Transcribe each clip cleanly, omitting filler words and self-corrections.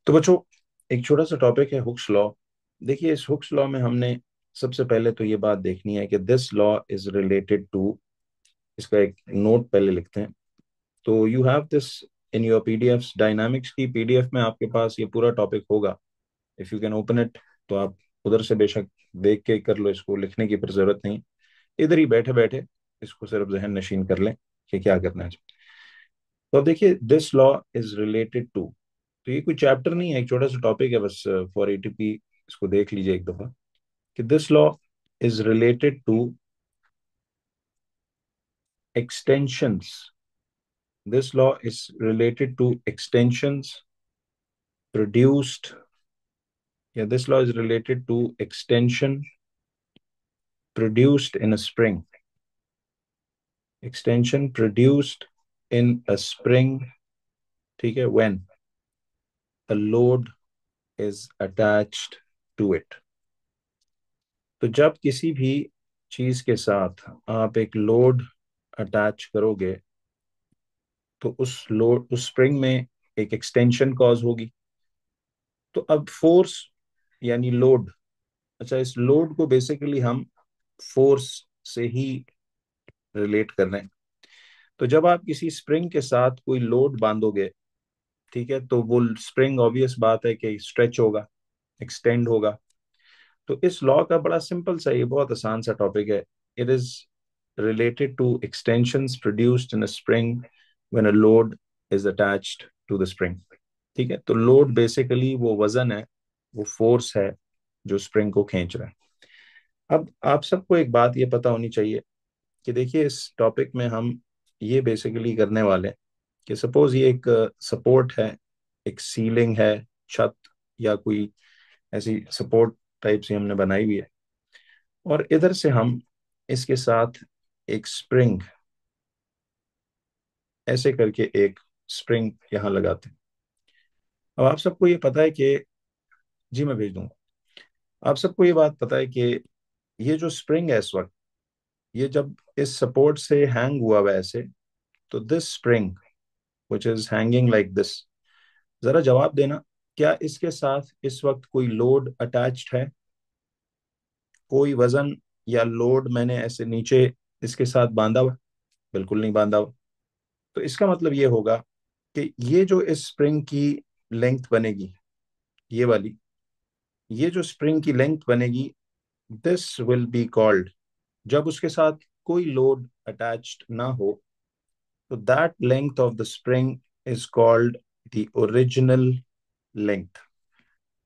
तो बच्चों, एक छोटा सा टॉपिक है हुक्स लॉ। देखिए, इस हुक्स लॉ में हमने सबसे पहले तो ये बात देखनी है कि this law is related to, इसका एक नोट पहले लिखते हैं। तो you have this in your PDF, dynamics की पीडीएफ में आपके पास ये पूरा टॉपिक होगा। If you can open it, तो आप उधर से बेशक देख के कर लो, इसको लिखने की फिर जरूरत नहीं। इधर ही बैठे बैठे इसको सिर्फ जहन नशीन कर लें कि क्या करना है। तो अब देखिए, this law is related to, तो ये कोई चैप्टर नहीं है, एक छोटा सा टॉपिक है बस फॉर एटीपी। इसको देख लीजिए एक दफा कि this law is related to extensions. This law is related to extensions produced, yeah, this law is related to extension produced in a spring. Extension produced in a spring, ठीक है, when a load is attached to it. तो जब किसी भी चीज के साथ आप एक लोड अटैच करोगे, तो उस स्प्रिंग में एक एक्सटेंशन कॉज होगी। तो अब फोर्स यानी लोड, अच्छा, इस लोड को बेसिकली हम फोर्स से ही रिलेट कर रहे हैं। तो जब आप किसी स्प्रिंग के साथ कोई लोड बांधोगे, ठीक है, तो वो स्प्रिंग ऑब्वियस बात है कि स्ट्रेच होगा, एक्सटेंड होगा। तो इस लॉ का बड़ा सिंपल सा, ये बहुत आसान सा टॉपिक है। It is related to extensions produced in a spring when a load is attached to the spring. ठीक है, तो लोड बेसिकली वो वजन है, वो फोर्स है जो स्प्रिंग को खींच रहा है। अब आप सबको एक बात ये पता होनी चाहिए कि देखिए, इस टॉपिक में हम ये बेसिकली करने वाले हैं कि सपोज ये एक सपोर्ट है, एक सीलिंग है, छत या कोई ऐसी सपोर्ट टाइप से हमने बनाई हुई है, और इधर से हम इसके साथ एक स्प्रिंग ऐसे करके एक स्प्रिंग यहाँ लगाते हैं। अब आप सबको ये पता है कि, जी मैं भेज दूंगा, आप सबको ये बात पता है कि ये जो स्प्रिंग है इस वक्त, ये जब इस सपोर्ट से हैंग हुआ हुआ है ऐसे, तो this spring which is hanging like this, जरा जवाब देना, क्या इसके साथ इस वक्त कोई लोड अटैच्ड है? कोई वजन या लोड मैंने ऐसे नीचे इसके साथ बांधा हुआ? बिल्कुल नहीं बांधा हुआ। तो इसका मतलब ये होगा कि ये जो इस स्प्रिंग की लेंथ बनेगी, ये वाली, ये जो स्प्रिंग की लेंथ बनेगी, दिस विल बी कॉल्ड, जब उसके साथ कोई लोड अटैच्ड ना हो, तो that length of the spring is called the original length.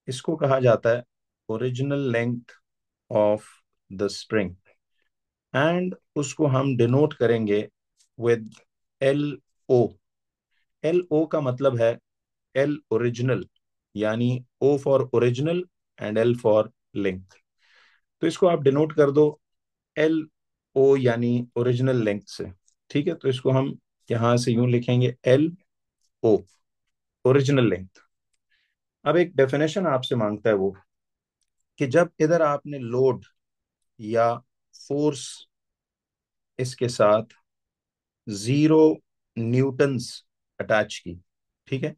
इसको कहा जाता है original length of the spring, and उसको हम डिनोट करेंगे with L O. L O का मतलब है एल ओरिजिनल, यानी O for original and L for length. तो इसको आप डिनोट कर दो एल ओ यानी ओरिजिनल लेंथ से। ठीक है, तो इसको हम यहां से यूं लिखेंगे एल ओ, ओरिजिनल लेंथ। अब एक डेफिनेशन आपसे मांगता है वो, कि जब इधर आपने लोड या फोर्स इसके साथ 0 न्यूटन्स अटैच की, ठीक है,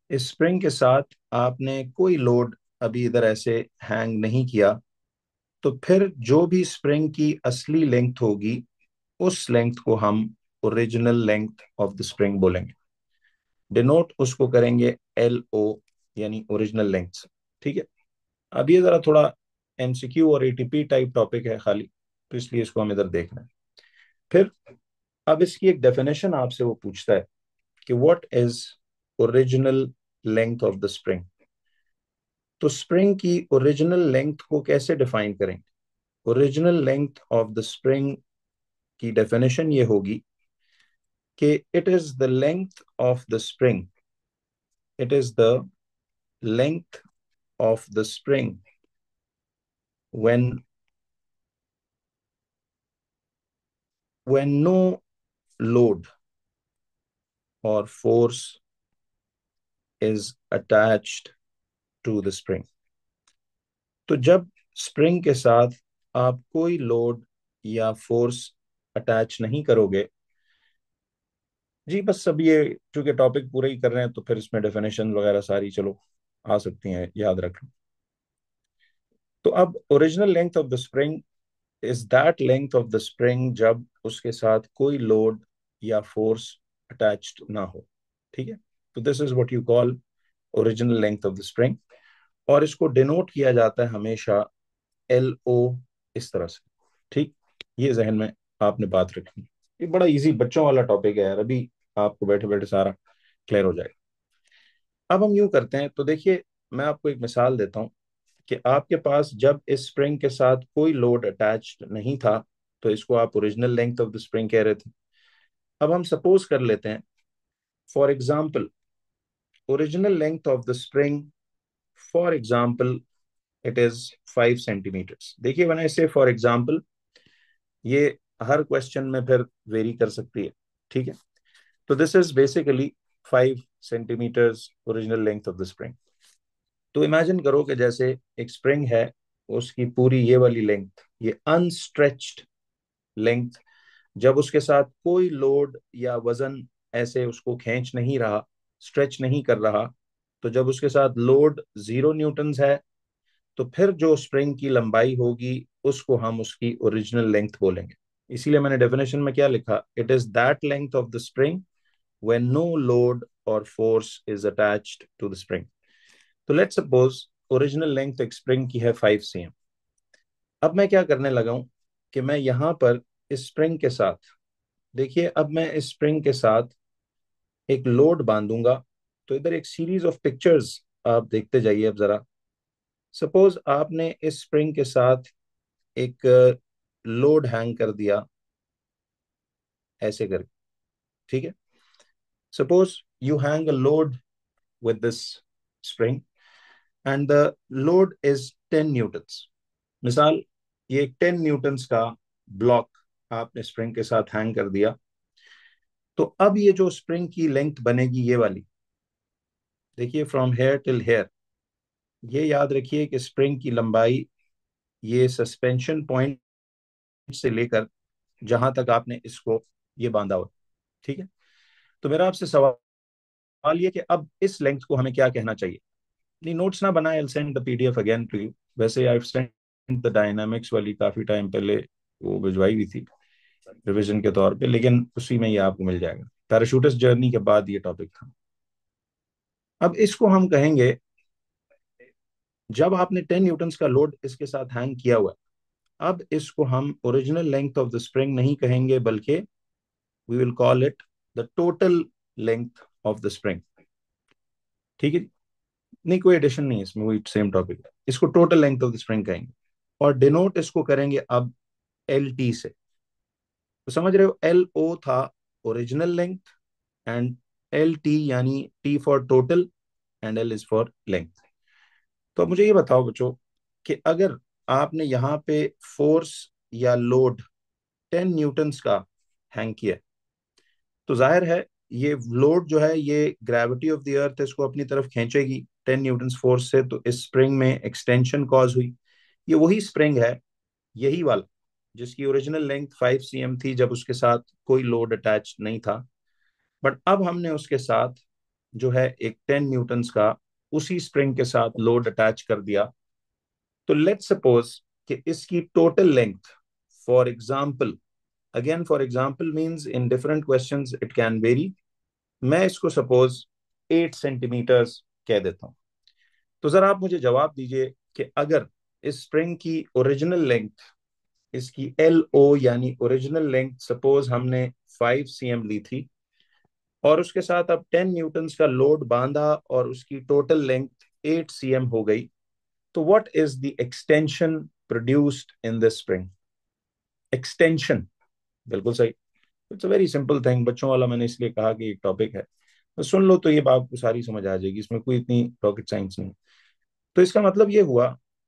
इस स्प्रिंग के साथ आपने कोई लोड अभी इधर ऐसे हैंग नहीं किया, तो फिर जो भी स्प्रिंग की असली लेंथ होगी, उस लेंथ को हम original length of the spring बोलेंगे। डिनोट उसको करेंगे एल ओ, यानी ओरिजिनल लेंथ। ठीक है, अब ये जरा थोड़ा एमसीक्यू और एटीपी टाइप टॉपिक है खाली, तो इसलिए इसको हम इधर देख रहे हैं। फिर अब इसकी एक डेफिनेशन आपसे वो पूछता है कि what is original length of the spring. तो स्प्रिंग की ओरिजिनल लेंथ को कैसे डिफाइन करें? Original length of the spring की डेफिनेशन ये होगी कि it is the length of the spring, it is the length of the spring when no load or force is attached to the spring। तो जब spring के साथ आप कोई लोड या फोर्स अटैच नहीं करोगे, जी बस अब ये चूंकि टॉपिक पूरा ही कर रहे हैं तो फिर इसमें डेफिनेशन वगैरह सारी चलो आ सकती हैं, याद रख लो। तो अब original length of the spring is that length of the spring जब उसके साथ कोई लोड या फोर्स अटैच्ड ना हो। ठीक है, तो this is what you call original length of the spring. और इसको डिनोट किया जाता है हमेशा एल ओ, इस तरह से। ठीक, ये जहन में आपने बात रखनी। ये बड़ा इजी बच्चों वाला टॉपिक है यार, अभी आपको बैठे बैठे सारा क्लियर हो जाएगा। अब हम यूं करते हैं, तो देखिए मैं आपको एक मिसाल देता हूं कि आपके पास जब इस स्प्रिंग के साथ कोई लोड अटैच्ड नहीं था, तो इसको आप original length of the spring कह रहे थे। अब हम सपोज कर लेते हैं, for example original length of the spring, for example it is 5 centimetres. देखिए मैंने इसे फॉर एग्जाम्पल, ये हर क्वेश्चन में फिर वेरी कर सकती है। ठीक है, तो this is basically 5 centimetres original length of the spring. तो इमेजिन करो कि जैसे एक स्प्रिंग है, उसकी पूरी ये वाली लेंथ, ये अनस्ट्रेच्ड लेंथ, जब उसके साथ कोई लोड या वजन ऐसे उसको खींच नहीं रहा, स्ट्रेच नहीं कर रहा, तो जब उसके साथ लोड 0 न्यूटन है, तो फिर जो स्प्रिंग की लंबाई होगी उसको हम उसकी ओरिजिनल लेंथ बोलेंगे। इसीलिए मैंने डेफिनेशन में क्या लिखा, it is that length of the spring when no load और force is attached to the spring. तो लेट्स सपोज ओरिजिनल लेंथ एक स्प्रिंग की है 5 cm। अब मैं क्या करने लगा हूं कि मैं यहां पर इस स्प्रिंग के साथ, देखिए अब मैं इस स्प्रिंग के साथ एक लोड बांधूंगा। तो इधर एक सीरीज ऑफ पिक्चर्स आप देखते जाइए अब जरा। सपोज आपने इस स्प्रिंग के साथ एक लोड हैंग कर दिया ऐसे करके। ठीक है, suppose you hang a load with this spring and the load is 10 Newton's. मिसाल, ये 10 न्यूटन्स का ब्लॉक आपने स्प्रिंग के साथ हैंग कर दिया। तो अब ये जो स्प्रिंग की लेंथ बनेगी ये वाली, देखिए फ्रॉम हेयर टिल हेयर, ये याद रखिए कि स्प्रिंग की लंबाई ये सस्पेंशन पॉइंट से लेकर जहां तक आपने इसको ये बांधा हुआ। ठीक है, तो मेरा आपसे सवाल ये कि अब इस लेंथ को हमें क्या कहना चाहिए। नहीं, नोट्स ना बनाए, I send the PDF again to you. वैसे आई सेंड द डायनामिक्स वाली काफी टाइम पहले वो भिजवाई हुई थी रिवीजन के तौर पे, लेकिन उसी में ये आपको मिल जाएगा। पैराशूटिस्ट जर्नी के बाद ये टॉपिक था। अब इसको हम कहेंगे, जब आपने 10 न्यूटन का लोड इसके साथ हैंग किया हुआ है, अब इसको हम original length of the spring नहीं कहेंगे, बल्कि we will call it the total length of the spring. ठीक है, नहीं कोई एडिशन नहीं है इसमें, वही सेम टॉपिक है। इसको total length of the spring कहेंगे और डिनोट इसको करेंगे अब एल टी से। तो समझ रहे हो, एल ओ था original length, and L T यानी T for total and L is for length. तो अब मुझे ये बताओ बच्चों कि अगर आपने यहाँ पे फोर्स या लोड 10 न्यूटन्स का हैंग किया, तो जाहिर है ये लोड जो है ये ग्रेविटी ऑफ द अर्थ इसको अपनी तरफ खींचेगी 10 न्यूटन फोर्स से, तो इस स्प्रिंग में एक्सटेंशन कॉज हुई। ये वही स्प्रिंग है, यही वाला, जिसकी ओरिजिनल लेंथ 5 cm थी जब उसके साथ कोई लोड अटैच नहीं था। बट अब हमने उसके साथ जो है एक 10 न्यूटन का उसी स्प्रिंग के साथ लोड अटैच कर दिया। तो लेट्स सपोज कि इसकी total length, for example, again for example means in different questions it can very, मैं इसको सपोज 8 सेंटीमीटर्स कह देता हूं। तो जरा आप मुझे जवाब दीजिए कि अगर इस स्प्रिंग की ओरिजिनल लेंथ, इसकी एल ओ यानी ओरिजिनल लेंथ सपोज हमने 5 cm ली थी, और उसके साथ अब 10 न्यूटन का लोड बांधा और उसकी टोटल लेंथ 8 cm हो गई, तो what is the extension produced in this spring. Extension, बिल्कुल सही। It's a very simple thing, बच्चों वाला मैंने इसलिए कहा कि एक टॉपिक है, तो सुन लो तो ये बात आपको सारी समझ आ जाएगी, इसमें कोई इतनी रॉकेट साइंस नहीं। तो इसका मतलब ये हुआ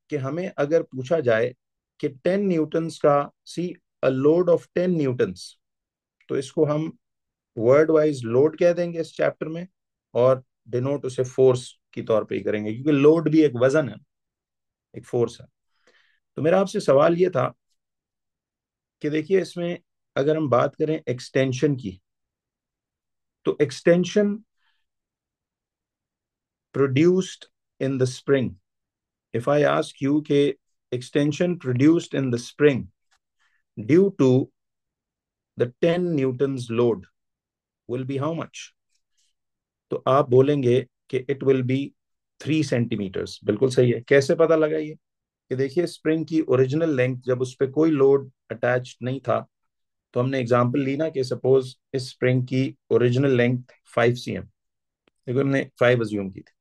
कि हमें अगर पूछा जाए कि 10 न्यूटन्स का, सी अ लोड ऑफ 10 न्यूटन्स, तो इसको हम वर्ड वाइज लोड कह देंगे इस चैप्टर में, और डिनोट उसे फोर्स की तौर पे ही करेंगे, क्योंकि लोड भी एक वजन है, एक फोर्स है। तो मेरा आपसे सवाल ये था कि देखिए इसमें अगर हम बात करें एक्सटेंशन की, तो extension produced in the spring, if I ask you के extension produced in the spring due to the 10 newtons load will be how much, तो आप बोलेंगे कि इट विल बी 3 सेंटीमीटर्स। बिल्कुल सही है। कैसे पता लगा ये? कि देखिए स्प्रिंग की ओरिजिनल लेंथ, जब उस पर कोई लोड अटैच नहीं था, तो हमने एग्जांपल ली ना कि सपोज इस स्प्रिंग की ओरिजिनल लेंथ 5 cm, देखो हमने 5 अज्यूम की थी।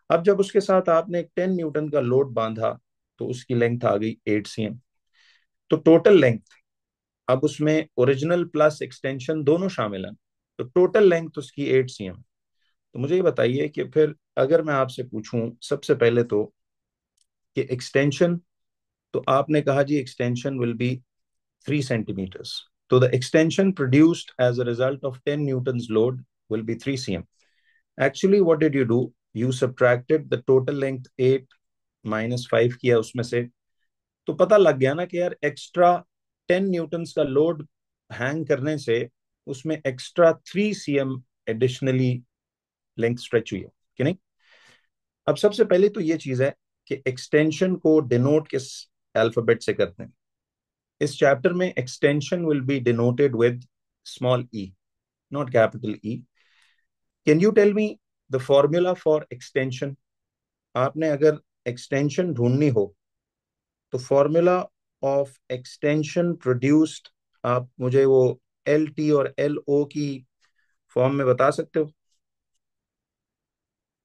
अब जब उसके साथ आपने एक 10 न्यूटन का लोड बांधा तो उसकी लेंथ आ गई 8 cm। तो टोटल लेंथ, अब उसमें ओरिजिनल प्लस एक्सटेंशन दोनों शामिल हैं, तो टोटल लेंथ उसकी 8 cm। तो मुझे ये बताइए कि फिर अगर मैं आपसे पूछूं सबसे पहले तो कि एक्सटेंशन, तो आपने कहा जी एक्सटेंशन विल बी 3 सेंटीमीटर्स, तो the extension produced as a result of 10 newtons load will be 3 cm. Actually, what did you do? You subtracted the total length 8 minus 5 किया उसमें से, तो पता लग गया ना कि यार एक्स्ट्रा 10 न्यूटन्स का लोड हैंग करने से उसमें extra 3 cm additionally length stretch हुई है कि नहीं। अब सबसे पहले तो ये चीज है कि एक्सटेंशन को डिनोट किस अल्फाबेट से करते हैं। इस चैप्टर में extension will be denoted with small E, not capital E. Can you tell me the formula for extension? आपने अगर एक्सटेंशन ढूंढनी हो तो फॉर्मूला ऑफ एक्सटेंशन प्रोड्यूस्ड, आप मुझे वो एल टी और एल ओ की फॉर्म में बता सकते हो?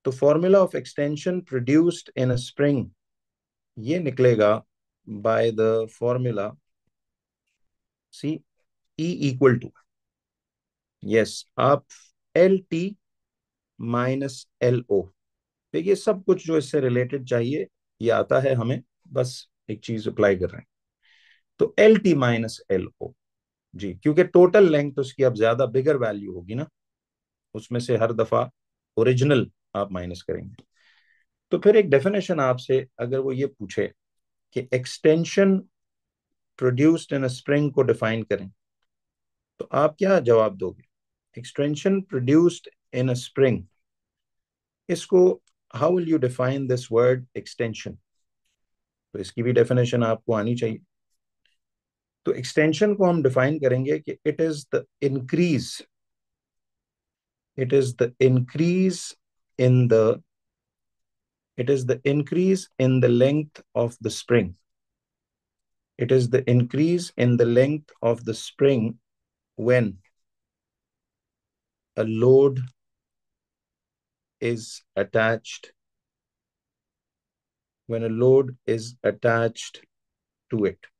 तो formula of extension produced in a spring ये निकलेगा by the formula C E equal to, yes, आप L T minus L O. देखिए सब कुछ जो इससे रिलेटेड चाहिए ये आता है हमें, बस एक चीज अप्लाई कर रहे हैं। तो L T minus L O जी, क्योंकि टोटल लेंथ उसकी अब ज्यादा बिगर वैल्यू होगी ना, उसमें से हर दफा ओरिजिनल आप माइनस करेंगे। तो फिर एक डेफिनेशन आपसे अगर वो ये पूछे कि extension produced in a spring को डिफाइन करें, तो आप क्या जवाब दोगे? Extension produced in a spring, इसको how will you define this word extension? तो इसकी भी डेफिनेशन आपको आनी चाहिए। तो एक्सटेंशन को हम डिफाइन करेंगे कि it is the increase in the it is the increase in the length of the spring. It is the increase in the length of the spring when a load is attached, when a load is attached to it.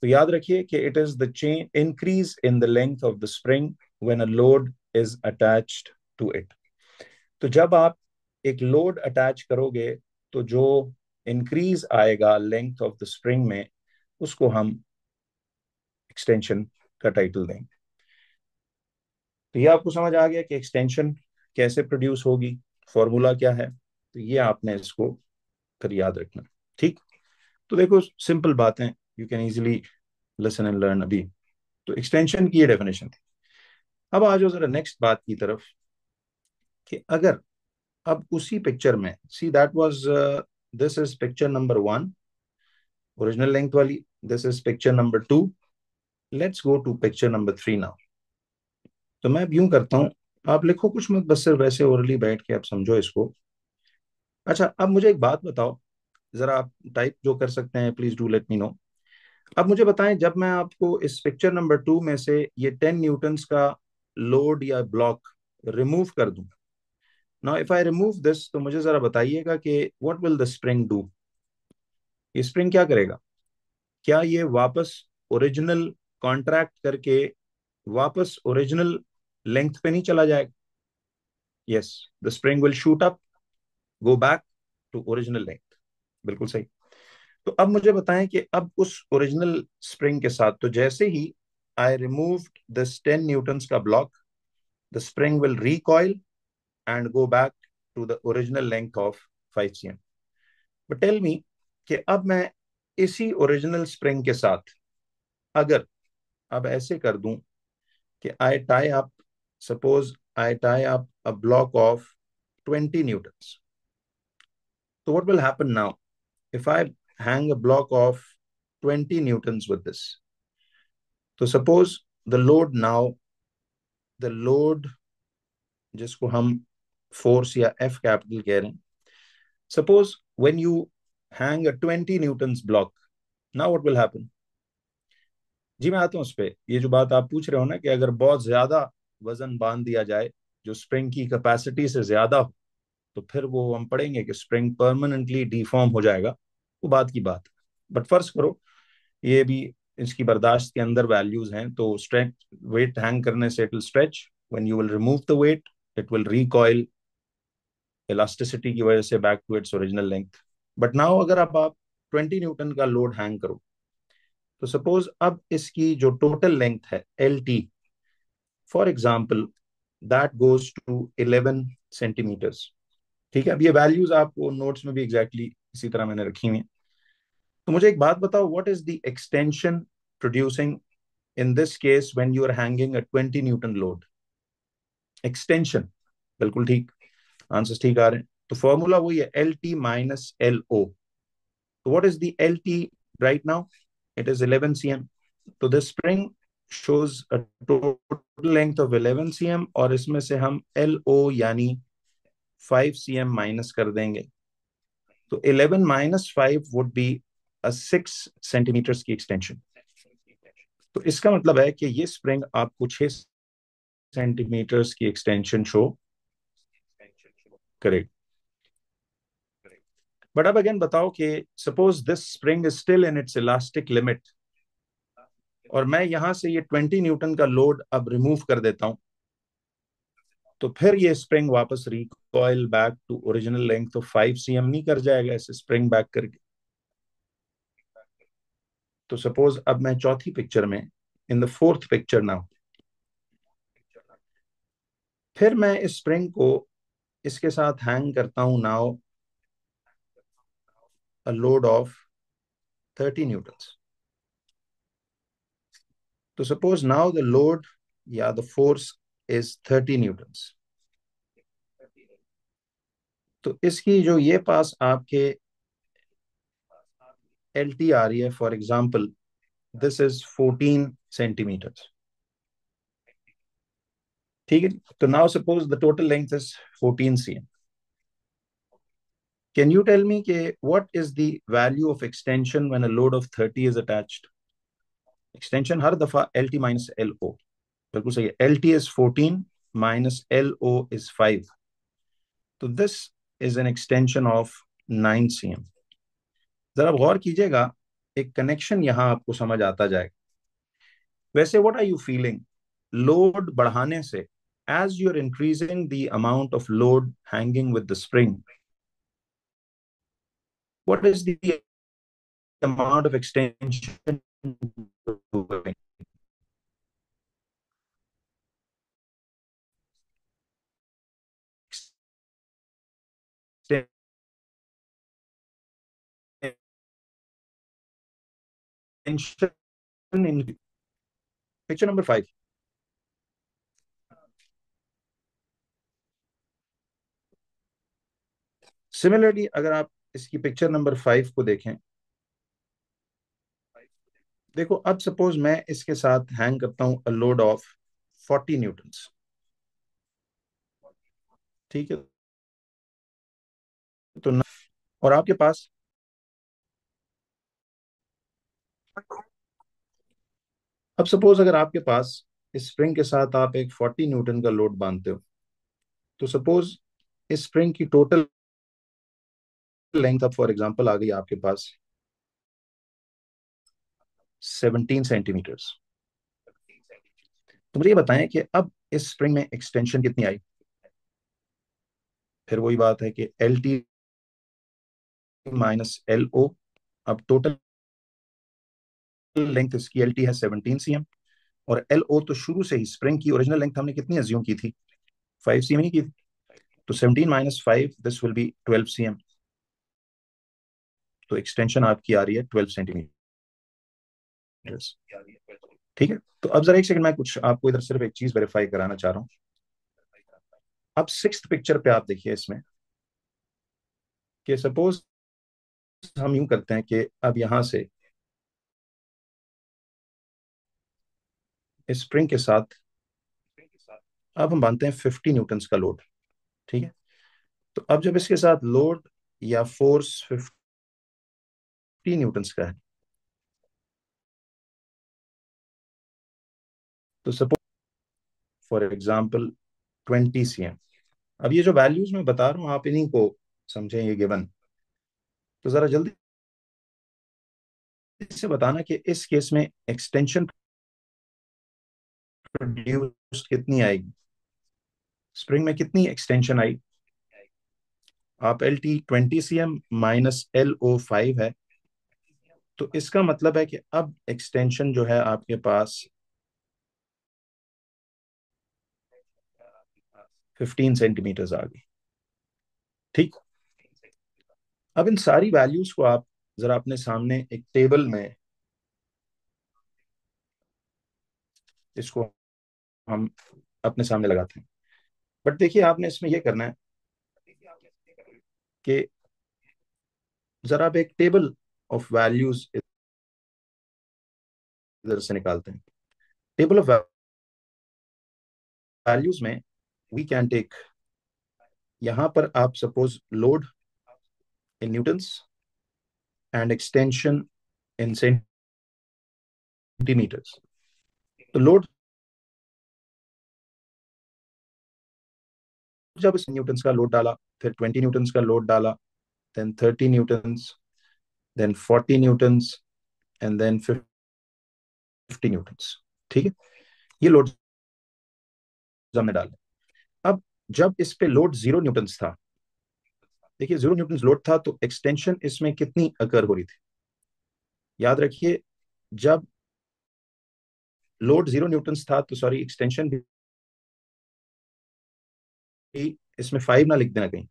तो याद रखिए कि it is the increase in the length of the spring when a load is attached to it. तो जब आप एक load attach करोगे तो जो इंक्रीज आएगा लेंथ ऑफ द स्प्रिंग में, उसको हम एक्सटेंशन का टाइटल देंगे। तो ये आपको समझ आ गया कि एक्सटेंशन कैसे प्रोड्यूस होगी, फॉर्मूला क्या है, तो ये आपने इसको फिर याद रखना। ठीक, तो देखो सिंपल बात है, you can easily listen and learn. अभी तो एक्सटेंशन की ये डेफिनेशन थी। अब आ जाओ जरा नेक्स्ट बात की तरफ कि अगर अब उसी पिक्चर में, see that was, this is picture number 1 original length वाली, this is picture number 2, let's go to picture number 3 now. तो मैं अब यूं करता हूं, आप लिखो कुछ मत, बस सिर्फ वैसे ओरली बैठ के आप समझो इसको। अच्छा अब मुझे एक बात बताओ, जरा आप टाइप जो कर सकते हैं please do let me know. अब मुझे बताएं, जब मैं आपको इस पिक्चर नंबर 2 में से ये 10 न्यूटन्स का लोड या ब्लॉक रिमूव कर दूं, now if I remove this, तो मुझे जरा बताइएगा कि what will the spring do? ये स्प्रिंग क्या करेगा? क्या ये वापस ओरिजिनल कॉन्ट्रैक्ट करके वापस ओरिजिनल लेंथ पे नहीं चला जाएगा? Yes, the spring will shoot up, go back to original length. बिल्कुल सही। तो अब मुझे बताएं कि अब उस ओरिजिनल स्प्रिंग के साथ, तो जैसे ही आई रिमूव दिस 10 न्यूटन्स का block, the spring will recoil and go back to the original length of 5 cm। But tell me कि अब मैं इसी ओरिजिनल स्प्रिंग के साथ अगर अब ऐसे कर दूं कि I tie up suppose I tie up a block of 20 newtons. So what will happen now? If I hang a block of 20 newtons with this, so suppose the load जिसको हम force या F capital कह रहे हैं, suppose when you hang a 20 newtons block, now what will happen? जी मैं आता हूँ उस पे। ये जो बात आप पूछ रहे हो ना कि अगर बहुत ज्यादा वजन बांध दिया जाए जो स्प्रिंग की कैपेसिटी से ज्यादा हो, तो फिर वो हम पढ़ेंगे कि स्प्रिंग परमानेंटली डिफॉर्म हो जाएगा, वो बात की बात। बट फर्स्ट करो ये भी इसकी बर्दाश्त के अंदर वैल्यूज हैं, तो स्ट्रेच वेट हैंग करने से it will stretch, when you will remove the weight it will recoil elasticity की वजह से back to its original length. But now अगर अब आप 20 न्यूटन का लोड हैंग करो, तो सपोज अब इसकी जो टोटल लेंथ है L T, for example that goes to 11 centimetres. ठीक है, अब ये वैल्यूज आपको नोट्स में भी एग्जैक्टली इसी तरह मैंने रखी हुई हैं। तो मुझे एक बात बताओ, what is the extension producing in this case when you are hanging a 20 newton load? Extension, बिल्कुल ठीक, आंसर्स ठीक आ रहे हैं। तो फॉर्मूला वही है L T minus L O. तो what is the L T right now? It is 11 cm। तो the spring shows a total length of 11 cm, और इसमें से हम एल ओ यानी 5 cm माइनस कर देंगे, तो 11 minus 5 would be a 6 centimetres की एक्सटेंशन। तो इसका मतलब है कि ये स्प्रिंग आपको 6 सेंटीमीटर्स की एक्सटेंशन शो करेगी। बट अब अगेन बताओ कि suppose this spring is still in its elastic limit, और मैं यहां से ये 20 न्यूटन का लोड अब रिमूव कर देता हूं, तो फिर ये स्प्रिंग वापस recoil back to original length of 5 cm नहीं कर जाएगा ऐसे स्प्रिंग बैक करके? तो सपोज अब मैं चौथी पिक्चर में, in the fourth picture now, फिर मैं इस स्प्रिंग को इसके साथ हैंग करता हूं now a load of 30 Newton's. तो सपोज नाउ द लोड या द फोर्स इज 30 न्यूटन्स। तो इसकी जो ये पास आपके एल टी आ रही है, for example this is 14 centimetres. ठीक है, तो now suppose the total length is 14 cm। Can you tell me के what is the value of extension when a load of 30 is attached? Extension हर दफा L T minus L O, बिल्कुल सही है। L T is 14 minus L O is 5, तो this is an extension of 9 cm। जरा गौर कीजिएगा, एक connection यहां आपको समझ आता जाएगा। वैसे what are you feeling, load बढ़ाने से, as you're increasing the amount of load hanging with the spring, what is the amount of extension doing? Extension in picture number 5। Similarly अगर आप इसकी पिक्चर नंबर 5 को देखें, देखो अब सपोज मैं इसके साथ हैंग करता हूं अ लोड ऑफ 40 न्यूटन्स। ठीक है, तो और आपके पास, अब सपोज अगर आपके पास इस स्प्रिंग के साथ आप एक 40 न्यूटन का लोड बांधते हो, तो सपोज इस स्प्रिंग की टोटल लेंथ अब फॉर एग्जांपल आ गई आपके पास 17 सेंटीमीटर्स। तो मुझे ये बताएं कि अब इस स्प्रिंग में एक्सटेंशन कितनी आई? फिर वही बात है कि L T minus L O. अब टोटल लेंथ इसकी एल टी है 17 cm, और एल ओ तो शुरू से ही स्प्रिंग की ओरिजिनल लेंथ हमने कितनी अज्यूम की थी? 5 cm ही की थी। तो 17 minus 5 this will B 12 cm। तो एक्सटेंशन आपकी आ रही है 12 सेंटीमीटर। ठीक है, तो अब जरा एक सेकंड, मैं कुछ आपको इधर सिर्फ एक चीज वेरीफाई कराना चाह रहा हूँ। अब सिक्स्थ पिक्चर पे आप देखिए इसमें कि सपोज हम यूं करते हैं कि अब यहां से इस स्प्रिंग के साथ अब हम बांधते हैं 50 न्यूटन्स का लोड। ठीक है। तो अब जब इसके साथ लोड या फोर्स 50 न्यूटन्स का है, तो सपोज फॉर एग्जांपल 20 cm। अब ये जो वैल्यूज मैं बता रहा हूं आप इन्हीं को समझें, ये गिवन। तो जरा जल्दी से बताना कि इस केस में एक्सटेंशन प्रोड्यूस कितनी आएगी, स्प्रिंग में कितनी एक्सटेंशन आई। आप LT 20 cm माइनस LO 5 है, तो इसका मतलब है कि अब एक्सटेंशन जो है आपके पास 15 सेंटीमीटर आ गई। ठीक। अब इन सारी वैल्यूज को आप जरा अपने सामने एक टेबल में, इसको हम अपने सामने लगाते हैं। बट देखिए आपने इसमें यह करना है कि जरा आप एक टेबल ऑफ वैल्यूज इधर से निकालते हैं। टेबल ऑफ वैल्यूज में वी कैन टेक, यहां पर आप suppose load in newtons and extension in centimetres. तो लोड जब इस न्यूटन्स का लोड डाला, फिर 20 न्यूटन्स का लोड डाला, then 30 newtons, then 40 newtons, and then 50 newtons. ठीक है। ये लोड हमने डाले। अब जब इस पे लोड 0 न्यूटन्स था, देखिए 0 न्यूटन्स लोड था, तो एक्सटेंशन इसमें कितनी अकर हो रही थी। याद रखिए, जब लोड 0 न्यूटन्स था तो सॉरी एक्सटेंशन भी इसमें 5 ना लिख देना कहीं।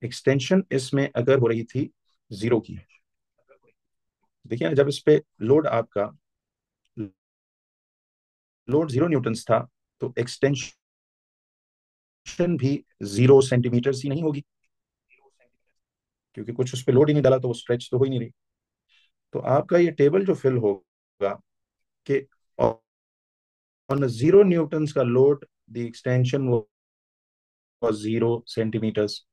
एक्सटेंशन इसमें अगर हो रही थी 0 की। देखिए ना, जब इस पे लोड आपका लोड 0 न्यूटन्स था, तो एक्सटेंशन भी 0 सेंटीमीटर ही नहीं होगी, क्योंकि कुछ उस पे लोड ही नहीं डाला, तो वो स्ट्रेच तो हो ही नहीं रही। तो आपका ये टेबल जो फिल होगा कि ऑन 0 न्यूटन्स का load the extension was 0 centimetres.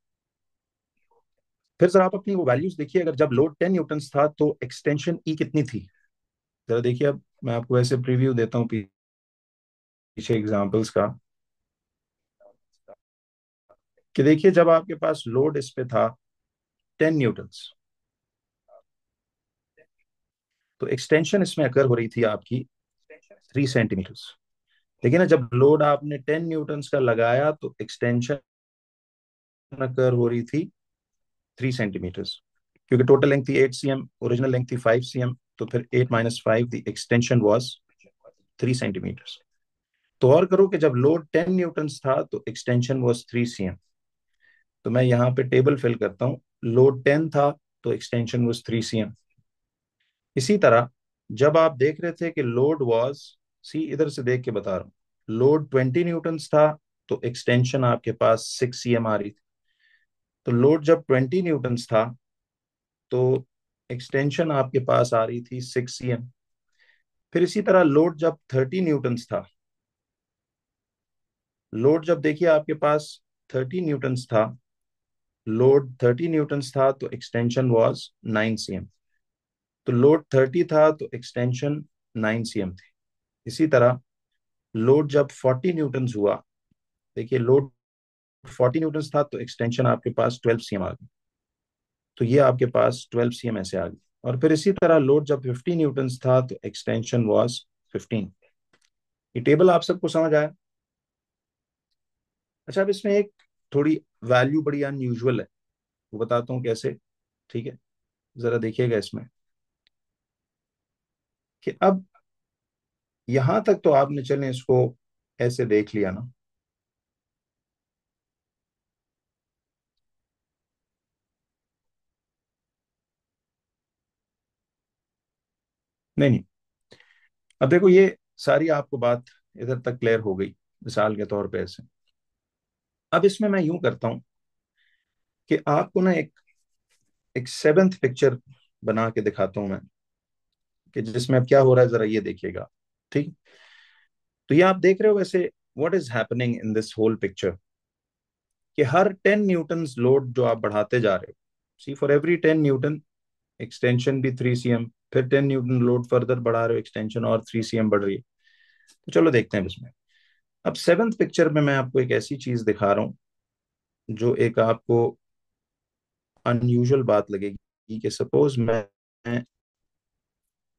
फिर जरा आप अपनी वो वैल्यूज देखिए, अगर जब लोड 10 न्यूटन्स था तो एक्सटेंशन ई कितनी थी। जरा देखिए, अब मैं आपको ऐसे प्रीव्यू देता हूँ पीछे एग्जांपल्स का, कि देखिए जब आपके पास लोड इस पे था 10 न्यूटन्स, तो एक्सटेंशन इसमें अकर हो रही थी आपकी 3 सेंटीमीटर्स। देखिए ना, जब लोड आपने 10 न्यूटन्स का लगाया तो एक्सटेंशन अकर हो रही थी 3 सेंटीमीटर्स, क्योंकि टोटल लेंथ थी 8 cm, ओरिजिनल लेंथ थी 5 cm, तो फिर 8 - 5 द एक्सटेंशन वाज 3 सेंटीमीटर्स। तो और करो कि जब लोड 10 न्यूटन्स था तो एक्सटेंशन वाज 3 cm। तो मैं यहाँ पे टेबल फिल करता हूँ, लोड 10 था तो एक्सटेंशन वाज 3 cm। इसी तरह जब आप देख रहे थे कि लोड वाज, सी इधर से देख के बता रहा हूँ, लोड 20 न्यूटन्स था तो एक्सटेंशन आपके पास 6 cm आ रही थी। तो लोड जब 20 न्यूटन्स था तो एक्सटेंशन आपके पास आ रही थी 6 cm। फिर इसी तरह लोड जब 30 न्यूटन्स था, लोड जब देखिए आपके पास 30 न्यूटन्स था, लोड 30 न्यूटन्स था तो एक्सटेंशन वाज 9 cm। तो लोड 30 था तो एक्सटेंशन 9 cm थी। इसी तरह लोड जब 40 न्यूटन्स हुआ, देखिए लोड 40 न्यूटन्स था तो एक्सटेंशन आपके पास 12 cm आ गई। तो ये आपके पास 12 cm ऐसे आ गई। और फिर इसी तरह लोड जब 50 न्यूटन्स था तो एक्सटेंशन वाज 15। ये टेबल आप सबको समझ आया। अच्छा, अब इसमें एक थोड़ी वैल्यू बड़ी अनयूजुअल है, वो बताता हूँ कैसे। ठीक है, जरा देखिएगा इसमें कि अब यहां तक तो आपने चले इसको ऐसे देख लिया ना। नहीं नहीं, अब देखो ये सारी आपको बात इधर तक क्लियर हो गई, मिसाल के तौर पे ऐसे। अब इसमें मैं यूं करता हूं कि आपको ना एक एक सेवेंथ पिक्चर बना के दिखाता हूं मैं, कि जिसमें अब क्या हो रहा है जरा ये देखिएगा। ठीक। तो ये आप देख रहे हो वैसे what is happening in this whole picture, कि हर 10 न्यूटन लोड जो आप बढ़ाते जा रहे हो, सी फॉर एवरी 10 न्यूटन एक्सटेंशन भी 3 cm, फिर 10 न्यूटन लोड फर्दर बढ़ा रहे हो, एक्सटेंशन और 3 cm बढ़ रही है। तो चलो देखते हैं इसमें। अब सेवेंथ पिक्चर में मैं आपको एक ऐसी चीज दिखा रहा हूँ जो एक आपको अनयूजुअल बात लगेगी, कि सपोज मैं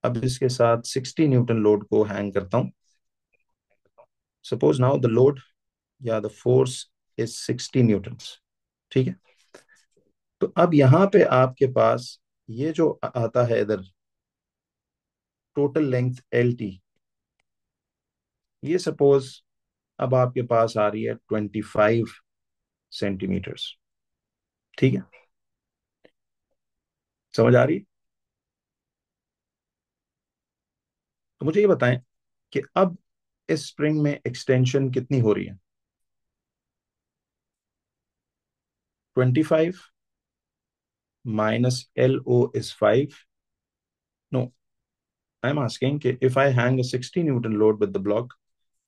अब इसके साथ 60 न्यूटन लोड को हैंग करता हूँ। सपोज नाउ द लोड या द फोर्स इज 60 न्यूटन। ठीक है। तो अब यहां पे आपके पास ये जो आता है इधर, टोटल लेंथ एल टी, ये सपोज अब आपके पास आ रही है 25 सेंटीमीटर्स। ठीक है। समझ आ रही है? तो मुझे ये बताएं कि अब इस स्प्रिंग में एक्सटेंशन कितनी हो रही है? 25 minus L O is 5। No, I am asking कि if I hang a 60 newton load with the block,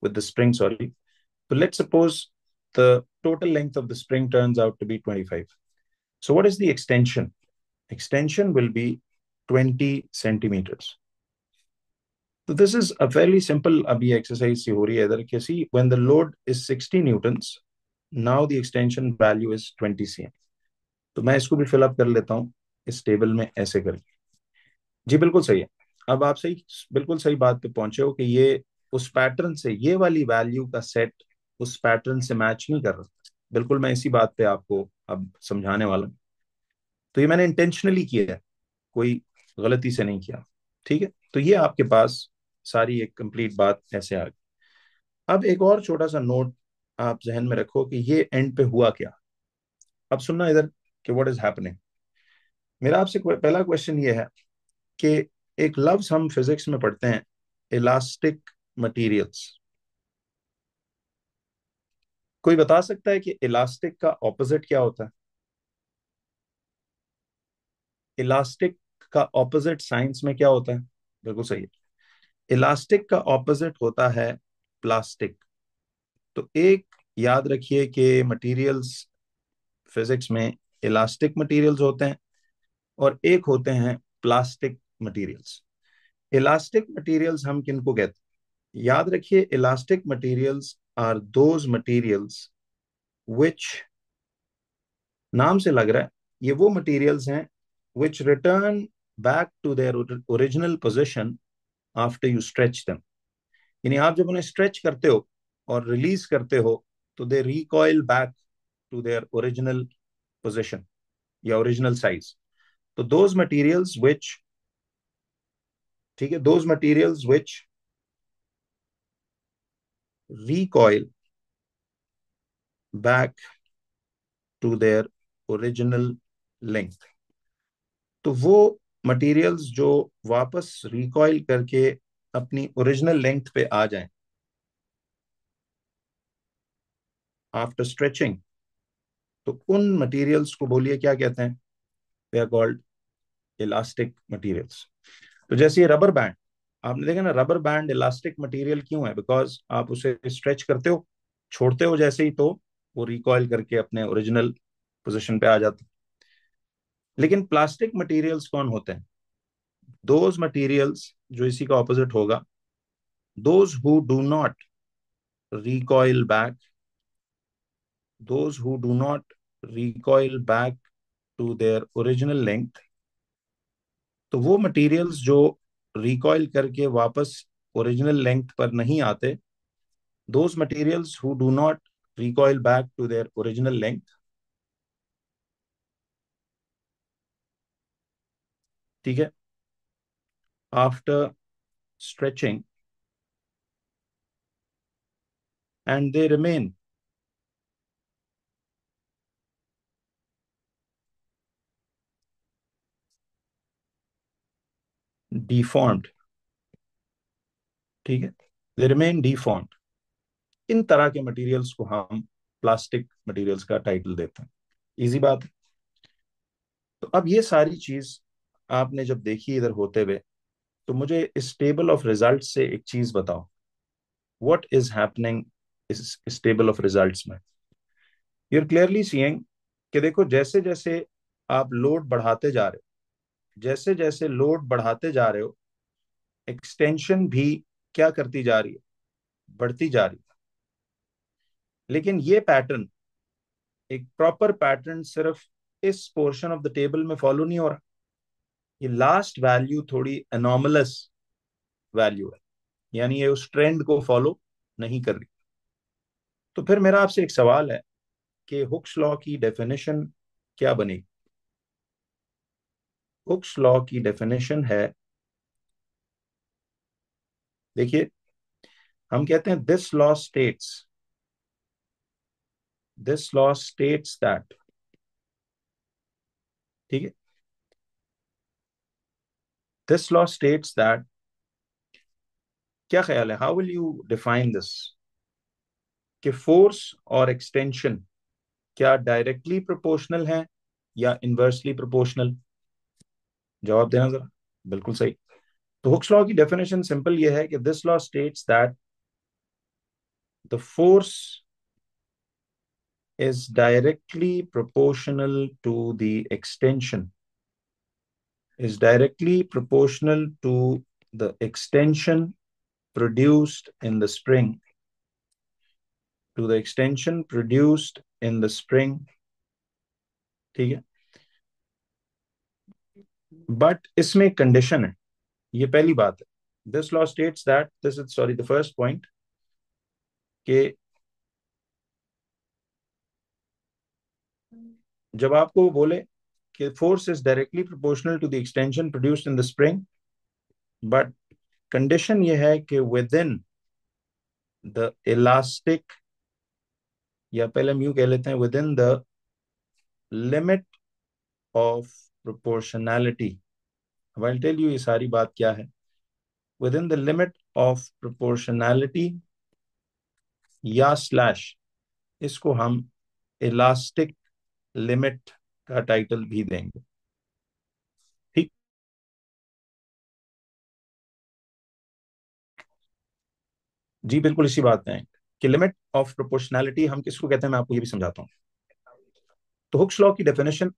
with the spring, sorry. So let's suppose the total length of the spring turns out to be 25. So what is the extension? Extension will be 20 centimeters. So this is a fairly simple abhi exercise सी हो रही है इधर, कि see when the load is 60 newtons, now the extension value is 20 cm. तो मैं इसको भी fill up कर लेता हूँ इस टेबल में ऐसे करके। जी बिल्कुल सही है। अब आप सही, बिल्कुल सही बात पे पहुंचे हो, कि ये उस पैटर्न से, ये वाली वैल्यू का सेट उस पैटर्न से मैच नहीं कर रहा। बिल्कुल मैं इसी बात पे आपको अब समझाने वाला हूँ। तो ये मैंने इंटेंशनली किया है, कोई गलती से नहीं किया। ठीक है। तो ये आपके पास सारी एक कंप्लीट बात ऐसे आ गई। अब एक और छोटा सा नोट आप जहन में रखो कि ये एंड पे हुआ क्या। अब सुनना इधर कि व्हाट इज हैपनिंग। मेरा आपसे पहला क्वेश्चन ये है कि एक लफ्ज हम फिजिक्स में पढ़ते हैं, इलास्टिक मटेरियल्स। कोई बता सकता है कि इलास्टिक का ऑपोजिट क्या होता है? इलास्टिक का ऑपोजिट साइंस में क्या होता है? बिल्कुल सही है। इलास्टिक का ऑपोजिट होता है प्लास्टिक। तो एक याद रखिए कि मटेरियल्स फिजिक्स में इलास्टिक मटेरियल्स होते हैं और एक होते हैं प्लास्टिक मटेरियल्स। इलास्टिक मटेरियल्स हम किनको कहते हैं? याद रखिए, elastic materials are those materials which, नाम से लग रहा है ये वो मटेरियल्स हैं which return back to their original position after you stretch them. यानी आप जब उन्हें स्ट्रेच करते हो और रिलीज करते हो, तो they recoil back to their original position या ओरिजिनल साइज। तो दोज मटेरियल्स विच, ठीक है, those materials which recoil back to their original length। तो वो मटेरियल्स जो वापस रिकॉइल करके अपनी ओरिजिनल लेंथ पे आ जाएं आफ्टर स्ट्रेचिंग, तो उन मटेरियल्स को बोलिए क्या कहते हैं? They are called elastic materials. तो जैसे ये रबर बैंड, आपने देखा ना, रबर बैंड इलास्टिक मटेरियल क्यों है? बिकॉज आप उसे स्ट्रेच करते हो, छोड़ते हो जैसे ही, तो वो रिकॉइल करके अपने ओरिजिनल पोजीशन पे आ जाता है। लेकिन प्लास्टिक मटेरियल्स कौन होते हैं? दोज मटेरियल्स जो इसी का ऑपोजिट होगा, those who do not recoil back, those who do not recoil back to their original length। तो वो मटेरियल्स जो रिकॉइल करके वापस ओरिजिनल लेंथ पर नहीं आते, those materials who do not recoil back to their original length, ठीक है, after stretching, and they remain deformed। ठीक है, they remain deformed। इन तरह के मटेरियल्स को हम प्लास्टिक मटेरियल्स का टाइटल देते हैं। इजी बात है। तो अब ये सारी चीज आपने जब देखी इधर होते हुए, तो मुझे इस टेबल ऑफ रिजल्ट से एक चीज बताओ, व्हाट इज हैपनिंग इस टेबल ऑफ रिजल्ट्स में। यू आर क्लियरली सीइंग कि देखो, जैसे जैसे आप लोड बढ़ाते जा रहे हो, जैसे जैसे लोड बढ़ाते जा रहे हो, एक्सटेंशन भी क्या करती जा रही है, बढ़ती जा रही है। लेकिन ये पैटर्न, एक प्रॉपर पैटर्न सिर्फ इस पोर्शन ऑफ द टेबल में फॉलो नहीं हो रहा। ये लास्ट वैल्यू थोड़ी एनॉमलस वैल्यू है, यानी ये उस ट्रेंड को फॉलो नहीं कर रही। तो फिर मेरा आपसे एक सवाल है कि हुक्स लॉ की डेफिनेशन क्या बनेगी। हुक्स लॉ की डेफिनेशन है, देखिए, हम कहते हैं दिस लॉ स्टेट्स दैट, ठीक है, दिस लॉ स्टेट्स दैट, क्या ख्याल है, how will you define this, कि फोर्स और एक्सटेंशन क्या डायरेक्टली प्रोपोर्शनल है या इनवर्सली प्रोपोर्शनल। जवाब देना जरा। बिल्कुल सही। तो हुक्स लॉ की डेफिनेशन सिंपल ये है कि this law states that the force is directly proportional to the extension, is directly proportional to the extension produced in the spring, to the extension produced in the spring, ठीक है। But इसमें condition है, ये पहली बात है। This law states that, this is sorry the first point, कि जब आपको बोले कि force is directly proportional to the extension produced in the spring, but condition ये है कि विद इन द इलास्टिक, या पहले हम यूं कह लेते हैं, with in the limit of proportionality. अब आई टेल यू ये सारी बात क्या है। With in the limit of proportionality या स्लैश, इसको हम इलास्टिक लिमिट का टाइटल भी देंगे, ठीक। जी बिल्कुल इसी बात में है कि लिमिट ऑफ प्रोपोर्शनैलिटी हम किसको कहते हैं, मैं आपको ये भी समझाता हूँ। तो हुक्स लॉ की डेफिनेशन,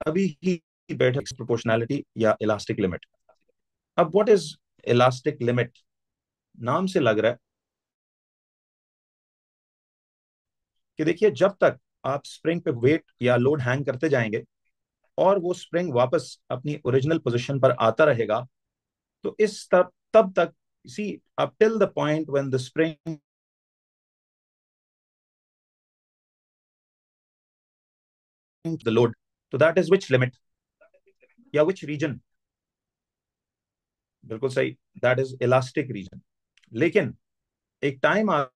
अभी ही बैठे, प्रोपोर्शनैलिटी या इलास्टिक लिमिट। अब व्हाट इज इलास्टिक लिमिट, नाम से लग रहा है कि देखिए, जब तक आप स्प्रिंग पे वेट या लोड हैंग करते जाएंगे और वो स्प्रिंग वापस अपनी ओरिजिनल पोजीशन पर आता रहेगा, तो इस तब तक, see, up till the point when the spring the load, तो दैट इज विच लिमिट या विच रीजन। बिल्कुल सही, दैट इज इलास्टिक रीजन। लेकिन एक टाइम आता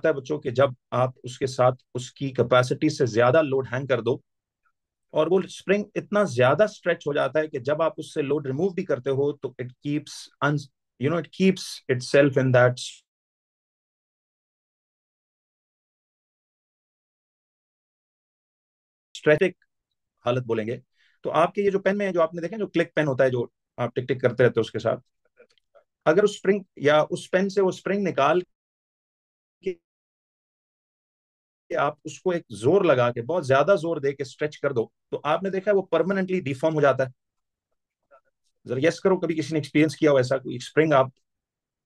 है बच्चों के, जब आप उसके साथ उसकी कैपेसिटी से ज्यादा लोड हैंग कर दो, और वो स्प्रिंग इतना ज्यादा स्ट्रेच हो जाता है कि जब आप उससे लोड रिमूव भी करते हो तो it keeps, it keeps itself in that strategic हालत बोलेंगे। तो आपके ये जो पेन में, जो आपने देखे, जो क्लिक पेन होता है, जो आप टिक टिक करते रहते हो उसके साथ, अगर उस स्प्रिंग या उस पेन से वो स्प्रिंग निकाल के आप उसको एक जोर लगा के, बहुत ज्यादा जोर दे के स्ट्रेच कर दो, तो आपने देखा है वो परमानेंटली डिफॉर्म हो जाता है। जरा यस करो, कभी किसी ने एक्सपीरियंस किया हो ऐसा कोई स्प्रिंग, आप